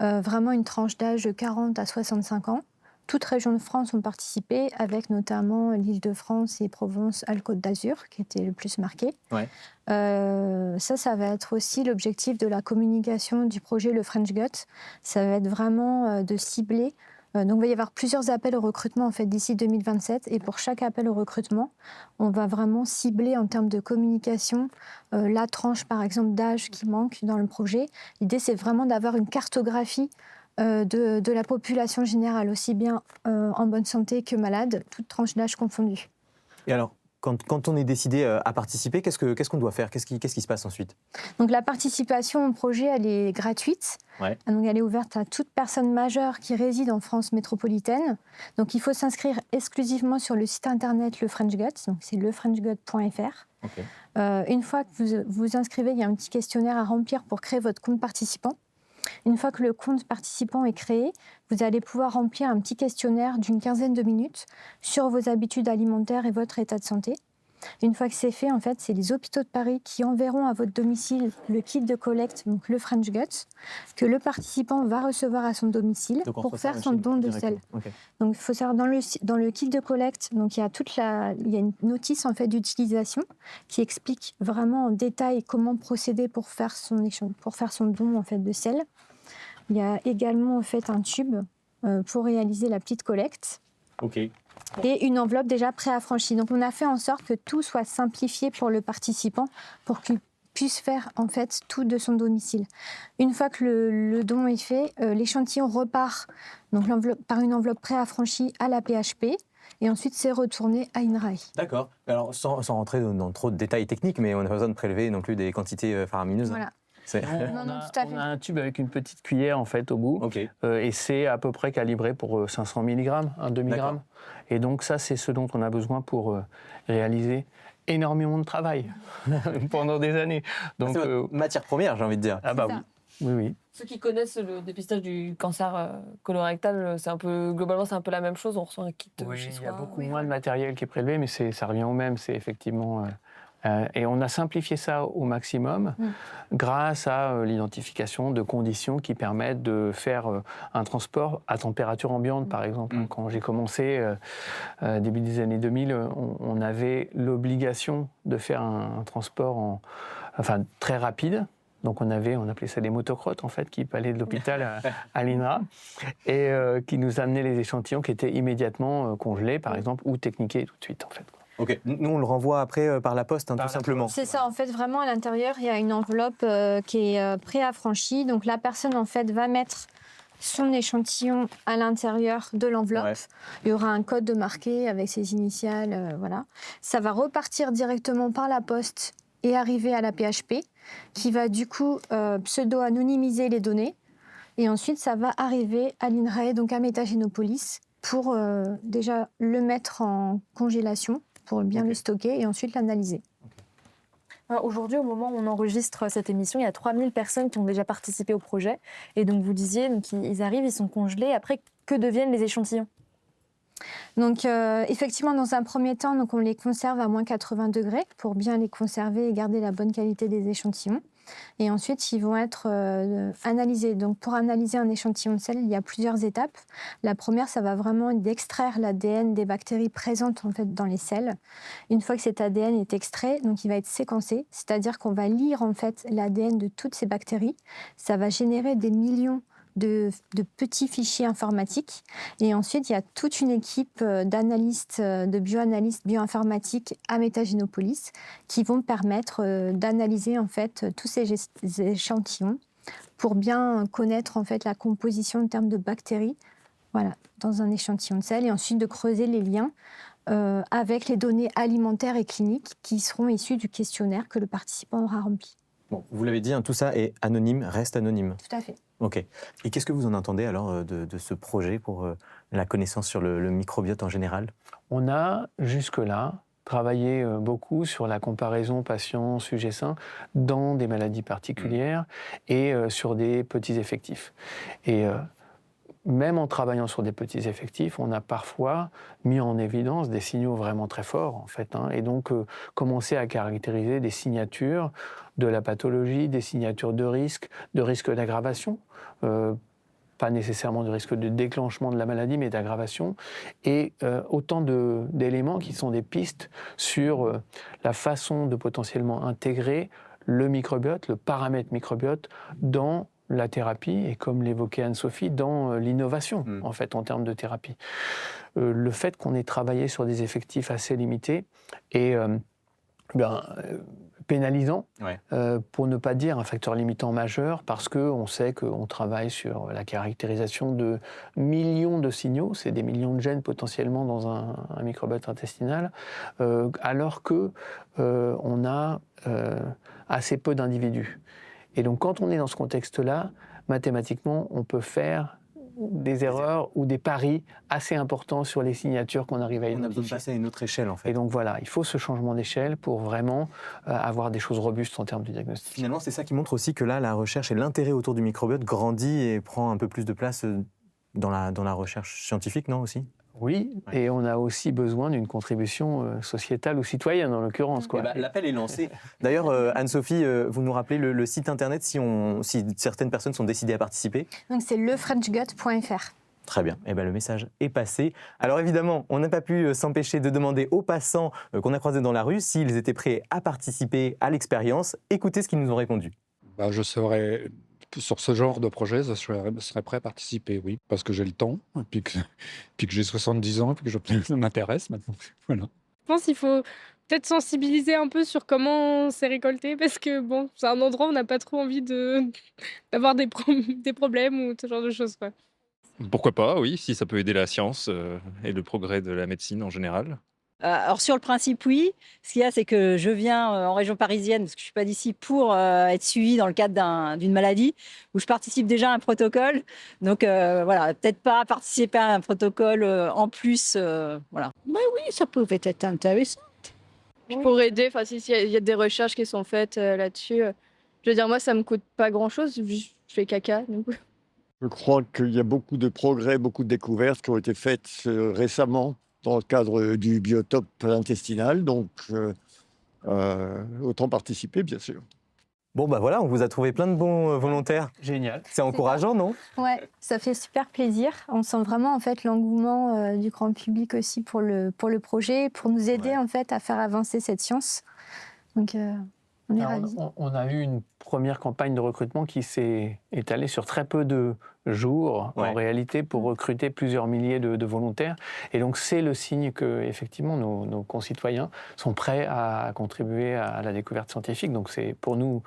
vraiment une tranche d'âge de 40 à 65 ans. Toutes régions de France ont participé, avec notamment l'Île-de-France et Provence-Alpes-Côte d'Azur, qui était le plus marqué. Ouais. Ça va être aussi l'objectif de la communication du projet Le French Gut. Ça va être vraiment de cibler. Donc, il va y avoir plusieurs appels au recrutement en fait, d'ici 2027. Et pour chaque appel au recrutement, on va vraiment cibler en termes de communication la tranche, par exemple, d'âge qui manque dans le projet. L'idée, c'est vraiment d'avoir une cartographie de la population générale, aussi bien en bonne santé que malade, toutes tranches d'âge confondues. Et alors, quand on est décidé à participer, qu'est-ce qu'on doit faire ? Qu'est-ce qui se passe ensuite ? Donc la participation au projet, elle est gratuite. Ouais. Donc elle est ouverte à toute personne majeure qui réside en France métropolitaine. Donc il faut s'inscrire exclusivement sur le site internet Le French Gut, donc c'est lefrenchgut.fr. Okay. Une fois que vous vous inscrivez, il y a un petit questionnaire à remplir pour créer votre compte participant. Une fois que le compte participant est créé, vous allez pouvoir remplir un petit questionnaire d'une quinzaine de minutes sur vos habitudes alimentaires et votre état de santé. Une fois que c'est fait, en fait, c'est les hôpitaux de Paris qui enverront à votre domicile le kit de collecte, donc le French Gut, que le participant va recevoir à son domicile pour faire son don de sel. Okay. Donc, il faut savoir, dans le kit de collecte, donc, il y a une notice en fait, d'utilisation qui explique vraiment en détail comment procéder pour faire son don en fait, de sel. Il y a également en fait, un tube pour réaliser la petite collecte. Okay. Et une enveloppe déjà préaffranchie. Donc on a fait en sorte que tout soit simplifié pour le participant pour qu'il puisse faire en fait tout de son domicile. Une fois que le don est fait, l'échantillon repart donc par une enveloppe préaffranchie à la PHP et ensuite c'est retourné à INRAE. D'accord. Alors sans rentrer dans trop de détails techniques, mais on n'a pas besoin de prélever non plus des quantités faramineuses. Voilà. On a un tube avec une petite cuillère en fait au bout, okay. Et c'est à peu près calibré pour 500 mg, un demi-gramme. Et donc ça, c'est ce dont on a besoin pour réaliser énormément de travail pendant des années. Donc matière première, j'ai envie de dire. Ah bah oui, oui. Ceux qui connaissent le dépistage du cancer colorectal, c'est un peu la même chose. On reçoit un kit chez soi. Il y a beaucoup moins de matériel qui est prélevé, mais ça revient au même. C'est effectivement. Et on a simplifié ça au maximum grâce à l'identification de conditions qui permettent de faire un transport à température ambiante, par exemple. Quand j'ai commencé, début des années 2000, on avait l'obligation de faire un transport très rapide. Donc on appelait ça des motocrottes en fait, qui allaient de l'hôpital à l'INRA et qui nous amenaient les échantillons qui étaient immédiatement congelés, par exemple, ou techniqués tout de suite en fait. Ok, nous on le renvoie après par la poste, tout simplement. C'est ça, en fait, vraiment à l'intérieur, il y a une enveloppe qui est préaffranchie. Donc la personne, en fait, va mettre son échantillon à l'intérieur de l'enveloppe. Ouais. Il y aura un code marqué avec ses initiales, voilà. Ça va repartir directement par la poste et arriver à la PHP, qui va du coup pseudo-anonymiser les données. Et ensuite, ça va arriver à l'INRAE, donc à Métagénopolis, pour déjà le mettre en congélation, pour bien le stocker et ensuite l'analyser. Aujourd'hui, au moment où on enregistre cette émission, il y a 3000 personnes qui ont déjà participé au projet. Et donc, vous disiez, donc, ils arrivent, ils sont congelés. Après, que deviennent les échantillons ? Donc, effectivement, dans un premier temps, donc, on les conserve à moins 80 degrés pour bien les conserver et garder la bonne qualité des échantillons. Et ensuite, ils vont être analysés. Donc, pour analyser un échantillon de sel, il y a plusieurs étapes. La première, ça va vraiment être d'extraire l'ADN des bactéries présentes en fait, dans les sels. Une fois que cet ADN est extrait, donc, il va être séquencé, c'est-à-dire qu'on va lire en fait, l'ADN de toutes ces bactéries. Ça va générer des millions de petits fichiers informatiques. Et ensuite, il y a toute une équipe d'analystes, de bioanalystes bioinformatiques à Métagénopolis qui vont permettre d'analyser en fait, tous ces échantillons pour bien connaître en fait, la composition en termes de bactéries dans un échantillon de sel et ensuite de creuser les liens avec les données alimentaires et cliniques qui seront issues du questionnaire que le participant aura rempli. Bon, vous l'avez dit, tout ça est anonyme, reste anonyme. Tout à fait. Ok. Et qu'est-ce que vous en entendez alors de ce projet pour la connaissance sur le microbiote en général ? On a jusque-là travaillé beaucoup sur la comparaison patient-sujet sain dans des maladies particulières et sur des petits effectifs. Et même en travaillant sur des petits effectifs, on a parfois mis en évidence des signaux vraiment très forts, en fait, et donc commencé à caractériser des signatures de la pathologie, des signatures de risque d'aggravation, pas nécessairement de risque de déclenchement de la maladie, mais d'aggravation, et autant d'éléments qui sont des pistes sur la façon de potentiellement intégrer le microbiote, le paramètre microbiote, dans la thérapie et, comme l'évoquait Anne-Sophie, dans l'innovation, en fait, en termes de thérapie. Le fait qu'on ait travaillé sur des effectifs assez limités est pénalisant, pour ne pas dire un facteur limitant majeur, parce qu'on sait qu'on travaille sur la caractérisation de millions de signaux, c'est des millions de gènes potentiellement dans un microbiote intestinal, alors qu'on a assez peu d'individus. Et donc, quand on est dans ce contexte-là, mathématiquement, on peut faire des erreurs ou des paris assez importants sur les signatures qu'on arrive à identifier. On a besoin de passer à une autre échelle, en fait. Et donc voilà, il faut ce changement d'échelle pour vraiment avoir des choses robustes en termes de diagnostic. Finalement, c'est ça qui montre aussi que là, la recherche et l'intérêt autour du microbiote grandit et prend un peu plus de place dans la recherche scientifique, non, aussi ? Oui, et on a aussi besoin d'une contribution sociétale ou citoyenne, en l'occurrence. L'appel est lancé. D'ailleurs, Anne-Sophie, vous nous rappelez le site internet si certaines personnes sont décidées à participer ? Donc c'est lefrenchgut.fr. Très bien, le message est passé. Alors évidemment, on n'a pas pu s'empêcher de demander aux passants qu'on a croisés dans la rue s'ils étaient prêts à participer à l'expérience. Écoutez ce qu'ils nous ont répondu. Je serais... Sur ce genre de projet, je serais prêt à participer, oui, parce que j'ai le temps, et puis que j'ai 70 ans, et puis que ça m'intéresse maintenant. Voilà. Je pense qu'il faut peut-être sensibiliser un peu sur comment c'est récolté, parce que bon, c'est un endroit où on n'a pas trop envie d'avoir des problèmes ou ce genre de choses, quoi. Pourquoi pas, oui, si ça peut aider la science et le progrès de la médecine en général. Alors sur le principe, oui. Ce qu'il y a, c'est que je viens en région parisienne, parce que je ne suis pas d'ici, pour être suivie dans le cadre d'une maladie, où je participe déjà à un protocole. Donc voilà, peut-être pas participer à un protocole en plus. Voilà. Mais oui, ça pouvait être intéressant. Pour aider, s'il y a des recherches qui sont faites là-dessus, je veux dire, moi, ça ne me coûte pas grand-chose, je fais caca. Donc. Je crois qu'il y a beaucoup de progrès, beaucoup de découvertes qui ont été faites récemment dans le cadre du biotope intestinal, donc autant participer, bien sûr. Bon, voilà, on vous a trouvé plein de bons volontaires. Génial. C'est encourageant, non ? Ouais, ça fait super plaisir. On sent vraiment en fait l'engouement du grand public aussi pour le projet, pour nous aider en fait à faire avancer cette science. Donc on est ravis. On a eu une première campagne de recrutement qui s'est étalée sur très peu de jours, en réalité, pour recruter plusieurs milliers de volontaires. Et donc, c'est le signe que, effectivement, nos concitoyens sont prêts à contribuer à la découverte scientifique. Donc, c'est pour nous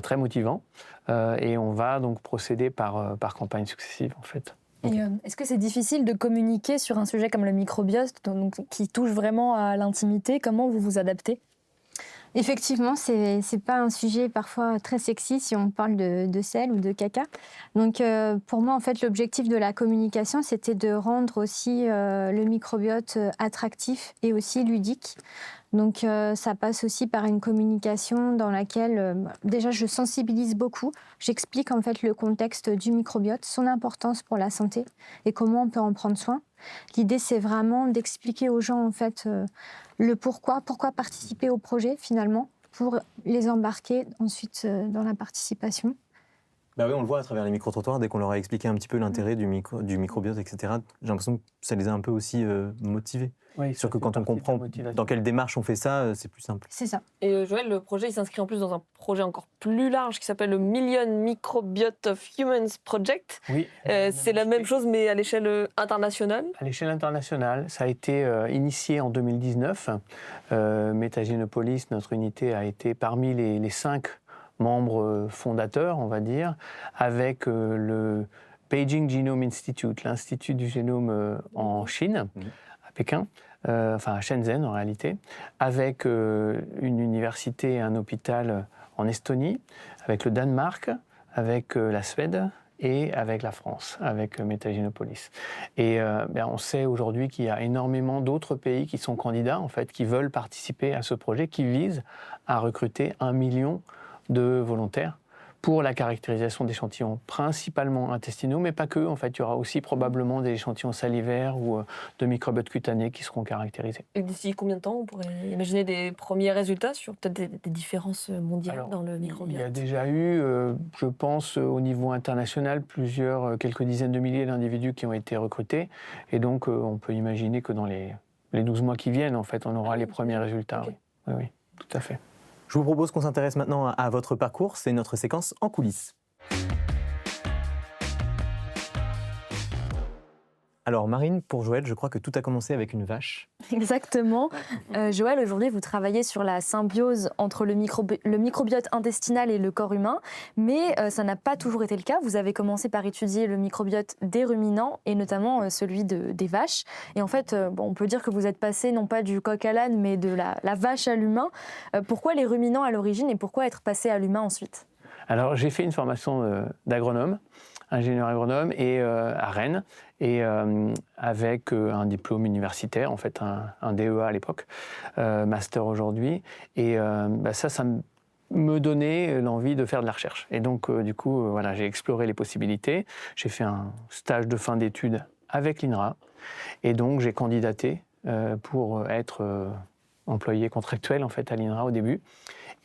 très motivant. Et on va donc procéder par campagne successive, en fait. Et est-ce que c'est difficile de communiquer sur un sujet comme le microbiote, qui touche vraiment à l'intimité ? Comment vous vous adaptez ? Effectivement, c'est pas un sujet parfois très sexy si on parle de sel ou de caca. Donc pour moi, en fait, l'objectif de la communication, c'était de rendre aussi le microbiote attractif et aussi ludique. Donc ça passe aussi par une communication dans laquelle déjà je sensibilise beaucoup. J'explique en fait le contexte du microbiote, son importance pour la santé et comment on peut en prendre soin. L'idée c'est vraiment d'expliquer aux gens en fait le pourquoi participer au projet finalement pour les embarquer ensuite dans la participation. Bah oui, on le voit à travers les micro-trottoirs, dès qu'on leur a expliqué un petit peu l'intérêt du microbiote, etc., j'ai l'impression que ça les a un peu aussi motivés. Oui, Sûr que quand on comprend dans quelle démarche on fait ça, c'est plus simple. C'est ça. Et Joël, le projet il s'inscrit en plus dans un projet encore plus large qui s'appelle le Million Microbiote of Humans Project. Oui. C'est la même chose mais à l'échelle internationale. À l'échelle internationale, ça a été initié en 2019. Metagenopolis, notre unité, a été parmi les 5 membres fondateurs, on va dire, avec le Beijing Genome Institute, l'Institut du génome en Chine, à Pékin, enfin à Shenzhen en réalité, avec une université et un hôpital en Estonie, avec le Danemark, avec la Suède et avec la France, avec Metagenopolis. Et on sait aujourd'hui qu'il y a énormément d'autres pays qui sont candidats, en fait, qui veulent participer à ce projet, qui vise à recruter 1 million de volontaires pour la caractérisation d'échantillons principalement intestinaux, mais pas que. En fait, il y aura aussi probablement des échantillons salivaires ou de microbiotes cutanés qui seront caractérisés. Et d'ici combien de temps on pourrait imaginer des premiers résultats sur peut-être des différences mondiales dans le microbiote? Il y a déjà eu, je pense, au niveau international, quelques dizaines de milliers d'individus qui ont été recrutés. Et donc, on peut imaginer que dans les 12 mois qui viennent, en fait, on aura les premiers résultats. Okay. Oui, tout à fait. Je vous propose qu'on s'intéresse maintenant à votre parcours. C'est notre séquence en coulisses. Alors Marine, pour Joël, je crois que tout a commencé avec une vache. Exactement. Joël, aujourd'hui, vous travaillez sur la symbiose entre le microbiote intestinal et le corps humain, mais ça n'a pas toujours été le cas. Vous avez commencé par étudier le microbiote des ruminants et notamment celui des vaches. Et en fait, on peut dire que vous êtes passé non pas du coq à l'âne, mais de la vache à l'humain. Pourquoi les ruminants à l'origine et pourquoi être passé à l'humain ensuite? Alors, j'ai fait une formation d'agronome, ingénieur agronome, et à Rennes, et avec un diplôme universitaire, en fait un DEA à l'époque, master aujourd'hui. Et ça me donnait l'envie de faire de la recherche. Et donc, du coup, voilà, j'ai exploré les possibilités. J'ai fait un stage de fin d'études avec l'INRA. Et donc, j'ai candidaté pour être employé contractuel, en fait, à l'INRA au début.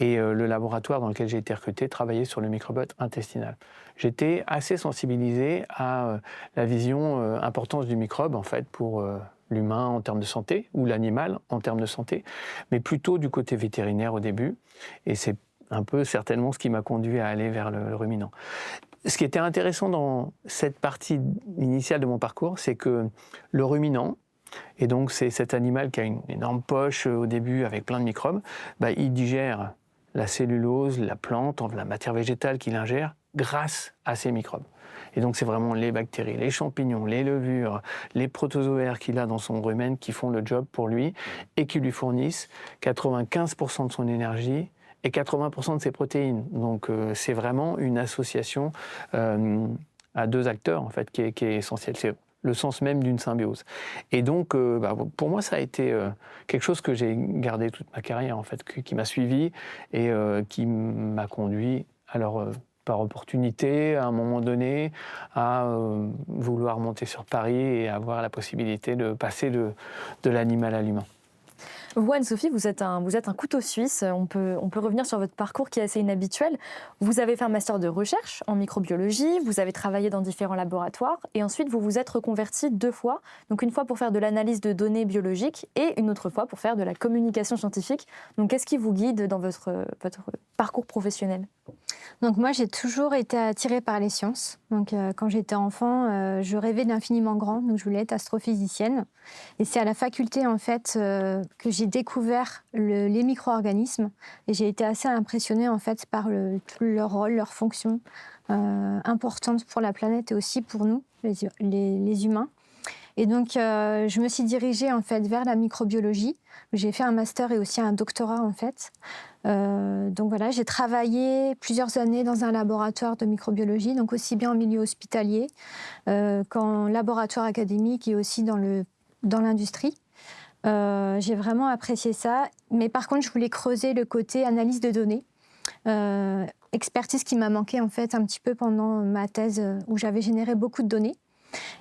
Et le laboratoire dans lequel j'ai été recruté travaillait sur le microbiote intestinal. J'étais assez sensibilisé à la vision importance du microbe, en fait, pour l'humain en termes de santé, ou l'animal en termes de santé, mais plutôt du côté vétérinaire au début. Et c'est un peu certainement ce qui m'a conduit à aller vers le ruminant. Ce qui était intéressant dans cette partie initiale de mon parcours, c'est que le ruminant, et donc c'est cet animal qui a une énorme poche au début avec plein de microbes, il digère la cellulose, la plante, la matière végétale qu'il ingère grâce à ces microbes. Et donc c'est vraiment les bactéries, les champignons, les levures, les protozoaires qu'il a dans son rumen qui font le job pour lui et qui lui fournissent 95% de son énergie et 80% de ses protéines. Donc c'est vraiment une association à 2 acteurs en fait qui est essentielle. C'est le sens même d'une symbiose. Et donc, pour moi, ça a été quelque chose que j'ai gardé toute ma carrière, en fait, qui m'a suivi et qui m'a conduit, alors, par opportunité, à un moment donné, à vouloir monter sur Paris et avoir la possibilité de passer de l'animal à l'humain. Vous, Anne-Sophie, vous êtes un couteau suisse. On peut revenir sur votre parcours qui est assez inhabituel. Vous avez fait un master de recherche en microbiologie, vous avez travaillé dans différents laboratoires et ensuite vous vous êtes reconverti 2 fois. Donc une fois pour faire de l'analyse de données biologiques et une autre fois pour faire de la communication scientifique. Donc qu'est-ce qui vous guide dans votre parcours professionnel? Donc moi, j'ai toujours été attirée par les sciences. Donc quand j'étais enfant, je rêvais d'infiniment grand, donc je voulais être astrophysicienne. Et c'est à la faculté en fait que j'ai découvert les micro-organismes et j'ai été assez impressionnée en fait par leur rôle, leur fonction importante pour la planète et aussi pour nous, les humains. Et donc, je me suis dirigée en fait vers la microbiologie. J'ai fait un master et aussi un doctorat en fait. Donc voilà, j'ai travaillé plusieurs années dans un laboratoire de microbiologie, donc aussi bien en milieu hospitalier qu'en laboratoire académique et aussi dans l'industrie. J'ai vraiment apprécié ça. Mais par contre, je voulais creuser le côté analyse de données. Expertise qui m'a manqué en fait un petit peu pendant ma thèse où j'avais généré beaucoup de données.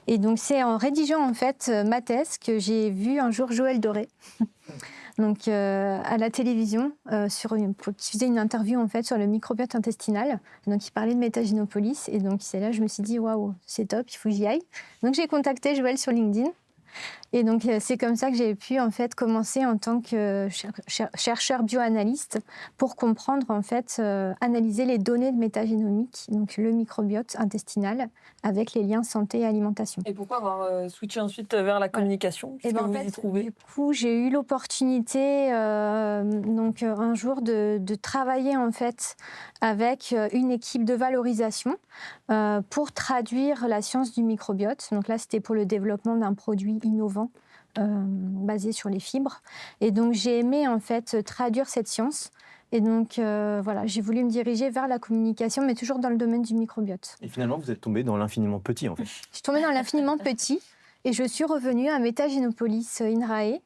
Et donc c'est en rédigeant en fait ma thèse que j'ai vu un jour Joël Doré, donc à la télévision, qui faisait une interview en fait sur le microbiote intestinal. Donc il parlait de Métaginopolis et donc c'est là je me suis dit waouh c'est top, il faut que j'y aille. Donc j'ai contacté Joël sur LinkedIn. Et donc, c'est comme ça que j'ai pu en fait commencer en tant que chercheur bioanalyste pour comprendre en fait, analyser les données de métagénomique, donc le microbiote intestinal, avec les liens santé et alimentation. Et pourquoi avoir switché ensuite vers la communication? Qu'est-ce que vous y trouvez? Du coup, j'ai eu l'opportunité donc un jour de travailler en fait avec une équipe de valorisation pour traduire la science du microbiote. Donc là, c'était pour le développement d'un produit innovant basé sur les fibres. Et donc, j'ai aimé en fait traduire cette science. Et donc, voilà, j'ai voulu me diriger vers la communication, mais toujours dans le domaine du microbiote. Et finalement, vous êtes tombé dans l'infiniment petit, en fait. Je suis tombée dans l'infiniment petit et je suis revenue à Métaginopolis INRAE,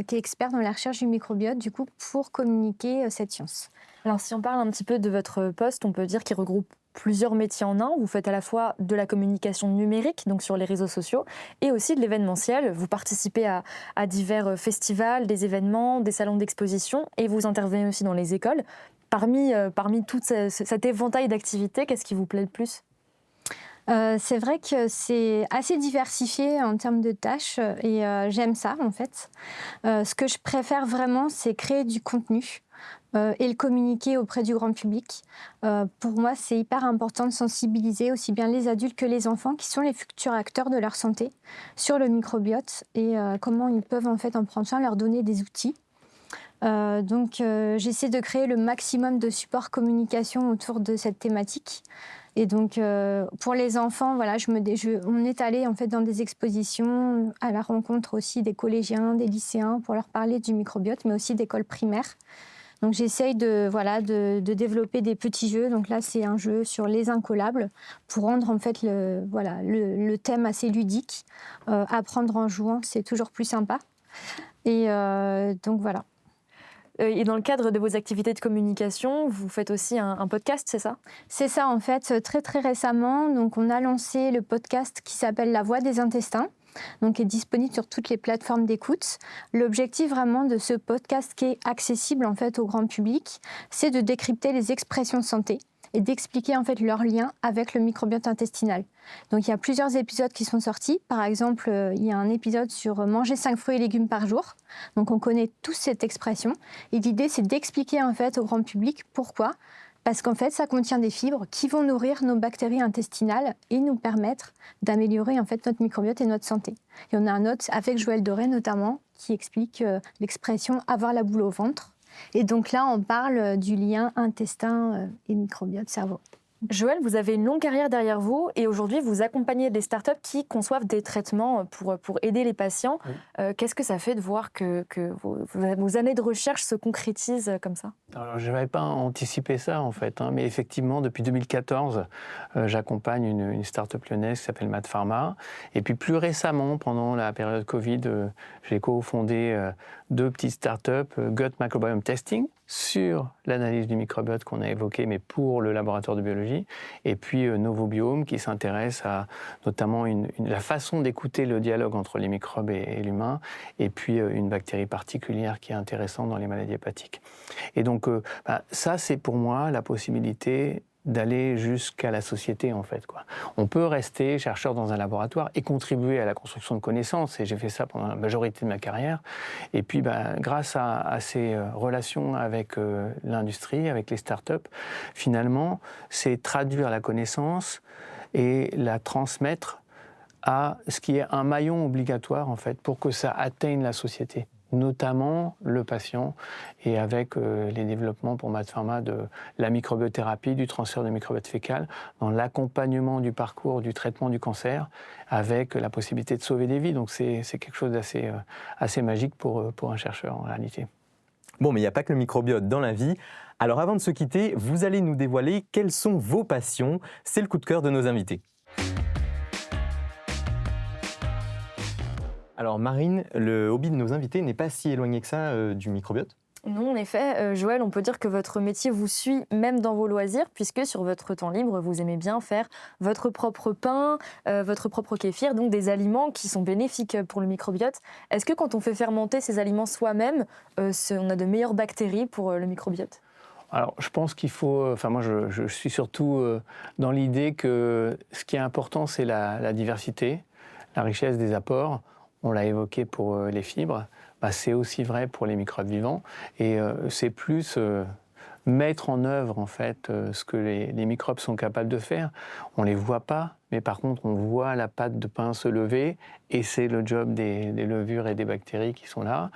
qui est expert dans la recherche du microbiote, du coup, pour communiquer cette science. Alors, si on parle un petit peu de votre poste, on peut dire qu'il regroupe plusieurs métiers en un. Vous faites à la fois de la communication numérique, donc sur les réseaux sociaux, et aussi de l'événementiel. Vous participez à divers festivals, des événements, des salons d'exposition, et vous intervenez aussi dans les écoles. Parmi tout cet éventail d'activités, qu'est-ce qui vous plaît le plus ? C'est vrai que c'est assez diversifié en termes de tâches et j'aime ça en fait. Ce que je préfère vraiment, c'est créer du contenu et le communiquer auprès du grand public. Pour moi, c'est hyper important de sensibiliser aussi bien les adultes que les enfants, qui sont les futurs acteurs de leur santé, sur le microbiote et comment ils peuvent en fait en prendre soin, leur donner des outils. Donc, j'essaie de créer le maximum de support communication autour de cette thématique. Et donc, pour les enfants, voilà, on est allé en fait dans des expositions à la rencontre aussi des collégiens, des lycéens, pour leur parler du microbiote, mais aussi d'écoles primaires. Donc, j'essaye de développer des petits jeux. Donc là, c'est un jeu sur les incollables pour rendre en fait le thème assez ludique. Apprendre en jouant, c'est toujours plus sympa. Et donc voilà. Et dans le cadre de vos activités de communication, vous faites aussi un podcast, c'est ça ? C'est ça, en fait. Très, très récemment, donc, on a lancé le podcast qui s'appelle La Voix des intestins, donc qui est disponible sur toutes les plateformes d'écoute. L'objectif vraiment de ce podcast qui est accessible en fait, au grand public, c'est de décrypter les expressions santé et d'expliquer en fait leur lien avec le microbiote intestinal. Donc il y a plusieurs épisodes qui sont sortis. Par exemple, il y a un épisode sur manger 5 fruits et légumes par jour. Donc on connaît tous cette expression. Et l'idée, c'est d'expliquer en fait au grand public pourquoi. Parce qu'en fait, ça contient des fibres qui vont nourrir nos bactéries intestinales et nous permettre d'améliorer en fait notre microbiote et notre santé. Il y en a un autre avec Joël Doré notamment qui explique l'expression avoir la boule au ventre. Et donc là, on parle du lien intestin et microbiote cerveau. Joël, vous avez une longue carrière derrière vous et aujourd'hui, vous accompagnez des startups qui conçoivent des traitements pour aider les patients. Oui. Qu'est-ce que ça fait de voir que vos années de recherche se concrétisent comme ça ? Alors, je n'avais pas anticipé ça, en fait. Mais effectivement, depuis 2014, j'accompagne une start-up lyonnaise qui s'appelle Mad Pharma. Et puis, plus récemment, pendant la période Covid, j'ai cofondé 2 petites start-up, Gut Microbiome Testing, sur l'analyse du microbiote qu'on a évoqué, mais pour le laboratoire de biologie. Et puis, Novobiome, qui s'intéresse à notamment la façon d'écouter le dialogue entre les microbes et l'humain. Et puis, une bactérie particulière qui est intéressante dans les maladies hépatiques. Et donc, ça, c'est pour moi la possibilité d'aller jusqu'à la société, en fait, quoi. On peut rester chercheur dans un laboratoire et contribuer à la construction de connaissances, et j'ai fait ça pendant la majorité de ma carrière. Et puis, grâce à ces relations avec l'industrie, avec les startups, finalement, c'est traduire la connaissance et la transmettre à ce qui est un maillon obligatoire, en fait, pour que ça atteigne la société, notamment le patient, et avec les développements pour Mad Pharma de la microbiothérapie, du transfert de microbiote fécal, dans l'accompagnement du parcours du traitement du cancer, avec la possibilité de sauver des vies. Donc c'est quelque chose d'assez magique pour un chercheur en réalité. Bon, mais il n'y a pas que le microbiote dans la vie. Alors avant de se quitter, vous allez nous dévoiler quelles sont vos passions. C'est le coup de cœur de nos invités. Alors Marine, le hobby de nos invités n'est pas si éloigné que ça du microbiote. Non, en effet, Joël, on peut dire que votre métier vous suit même dans vos loisirs, puisque sur votre temps libre, vous aimez bien faire votre propre pain, votre propre kéfir, donc des aliments qui sont bénéfiques pour le microbiote. Est-ce que quand on fait fermenter ces aliments soi-même, on a de meilleures bactéries pour le microbiote ? Alors, je pense qu'il faut... Enfin, moi, je suis surtout dans l'idée que ce qui est important, c'est la diversité, la richesse des apports. On l'a évoqué pour les fibres. C'est aussi vrai pour les microbes vivants. Et c'est plus mettre en œuvre, en fait, ce que les microbes sont capables de faire. On ne les voit pas, mais par contre, on voit la pâte de pain se lever, et c'est le job des levures et des bactéries qui sont là.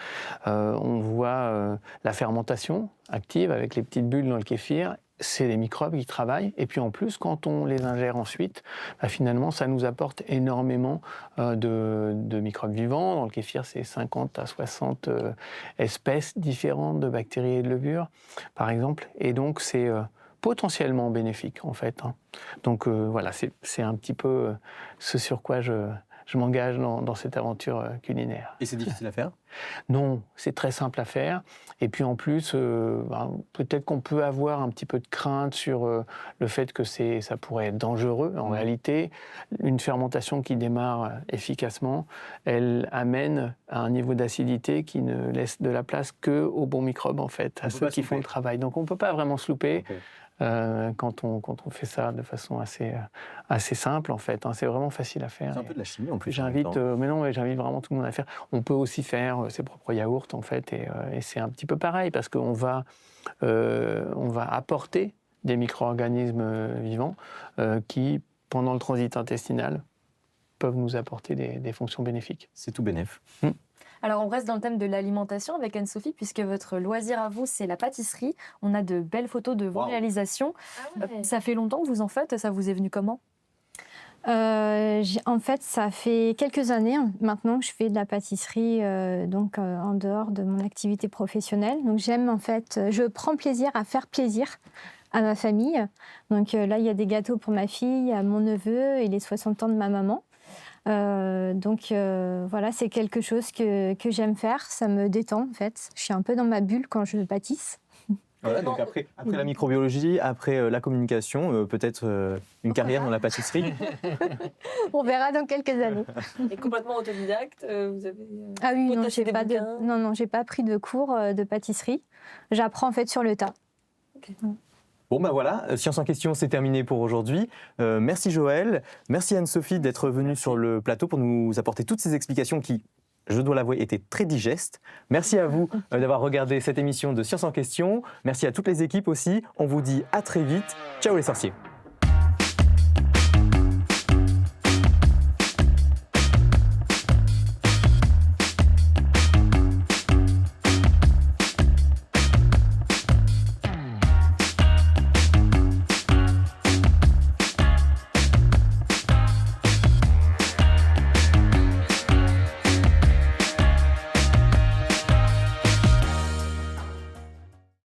On voit la fermentation active avec les petites bulles dans le kéfir. C'est les microbes qui travaillent. Et puis en plus, quand on les ingère ensuite, finalement, ça nous apporte énormément de microbes vivants. Dans le kéfir, c'est 50 à 60 espèces différentes de bactéries et de levures, par exemple. Et donc, c'est potentiellement bénéfique, en fait. Donc voilà, c'est un petit peu ce sur quoi je m'engage dans cette aventure culinaire. Et c'est difficile à faire ? Non, c'est très simple à faire. Et puis en plus, peut-être qu'on peut avoir un petit peu de crainte sur le fait que ça pourrait être dangereux. En réalité, une fermentation qui démarre efficacement, elle amène à un niveau d'acidité qui ne laisse de la place qu'aux bons microbes, en fait, à ceux qui font le travail. Donc on ne peut pas vraiment se louper. Okay. Quand on fait ça de façon assez simple, en fait. C'est vraiment facile à faire. C'est un peu de la chimie, en plus. J'invite vraiment tout le monde à faire. On peut aussi faire ses propres yaourts, en fait, et c'est un petit peu pareil, parce qu'on va apporter des micro-organismes vivants qui, pendant le transit intestinal, peuvent nous apporter des fonctions bénéfiques. C'est tout bénef. Alors, on reste dans le thème de l'alimentation avec Anne-Sophie, puisque votre loisir à vous, c'est la pâtisserie. On a de belles photos de vos réalisations. Ah ouais. Ça fait longtemps que vous en faites. Ça vous est venu comment ? En fait, ça fait quelques années maintenant que je fais de la pâtisserie en dehors de mon activité professionnelle. Donc, je prends plaisir à faire plaisir à ma famille. Donc là, il y a des gâteaux pour ma fille, à mon neveu et les 60 ans de ma maman. Voilà, c'est quelque chose que j'aime faire, ça me détend en fait. Je suis un peu dans ma bulle quand je pâtisse. Voilà, donc après la microbiologie, après la communication, peut-être une carrière dans la pâtisserie. On verra dans quelques années. Et complètement autodidacte, vous avez Ah oui, non, j'ai pas pris de cours de pâtisserie. J'apprends en fait sur le tas. Okay. Bon ben voilà, Science en question, c'est terminé pour aujourd'hui. Merci Joël, merci Anne-Sophie d'être venue sur le plateau pour nous apporter toutes ces explications qui, je dois l'avouer, étaient très digestes. Merci à vous d'avoir regardé cette émission de Science en question. Merci à toutes les équipes aussi. On vous dit à très vite. Ciao les sorciers.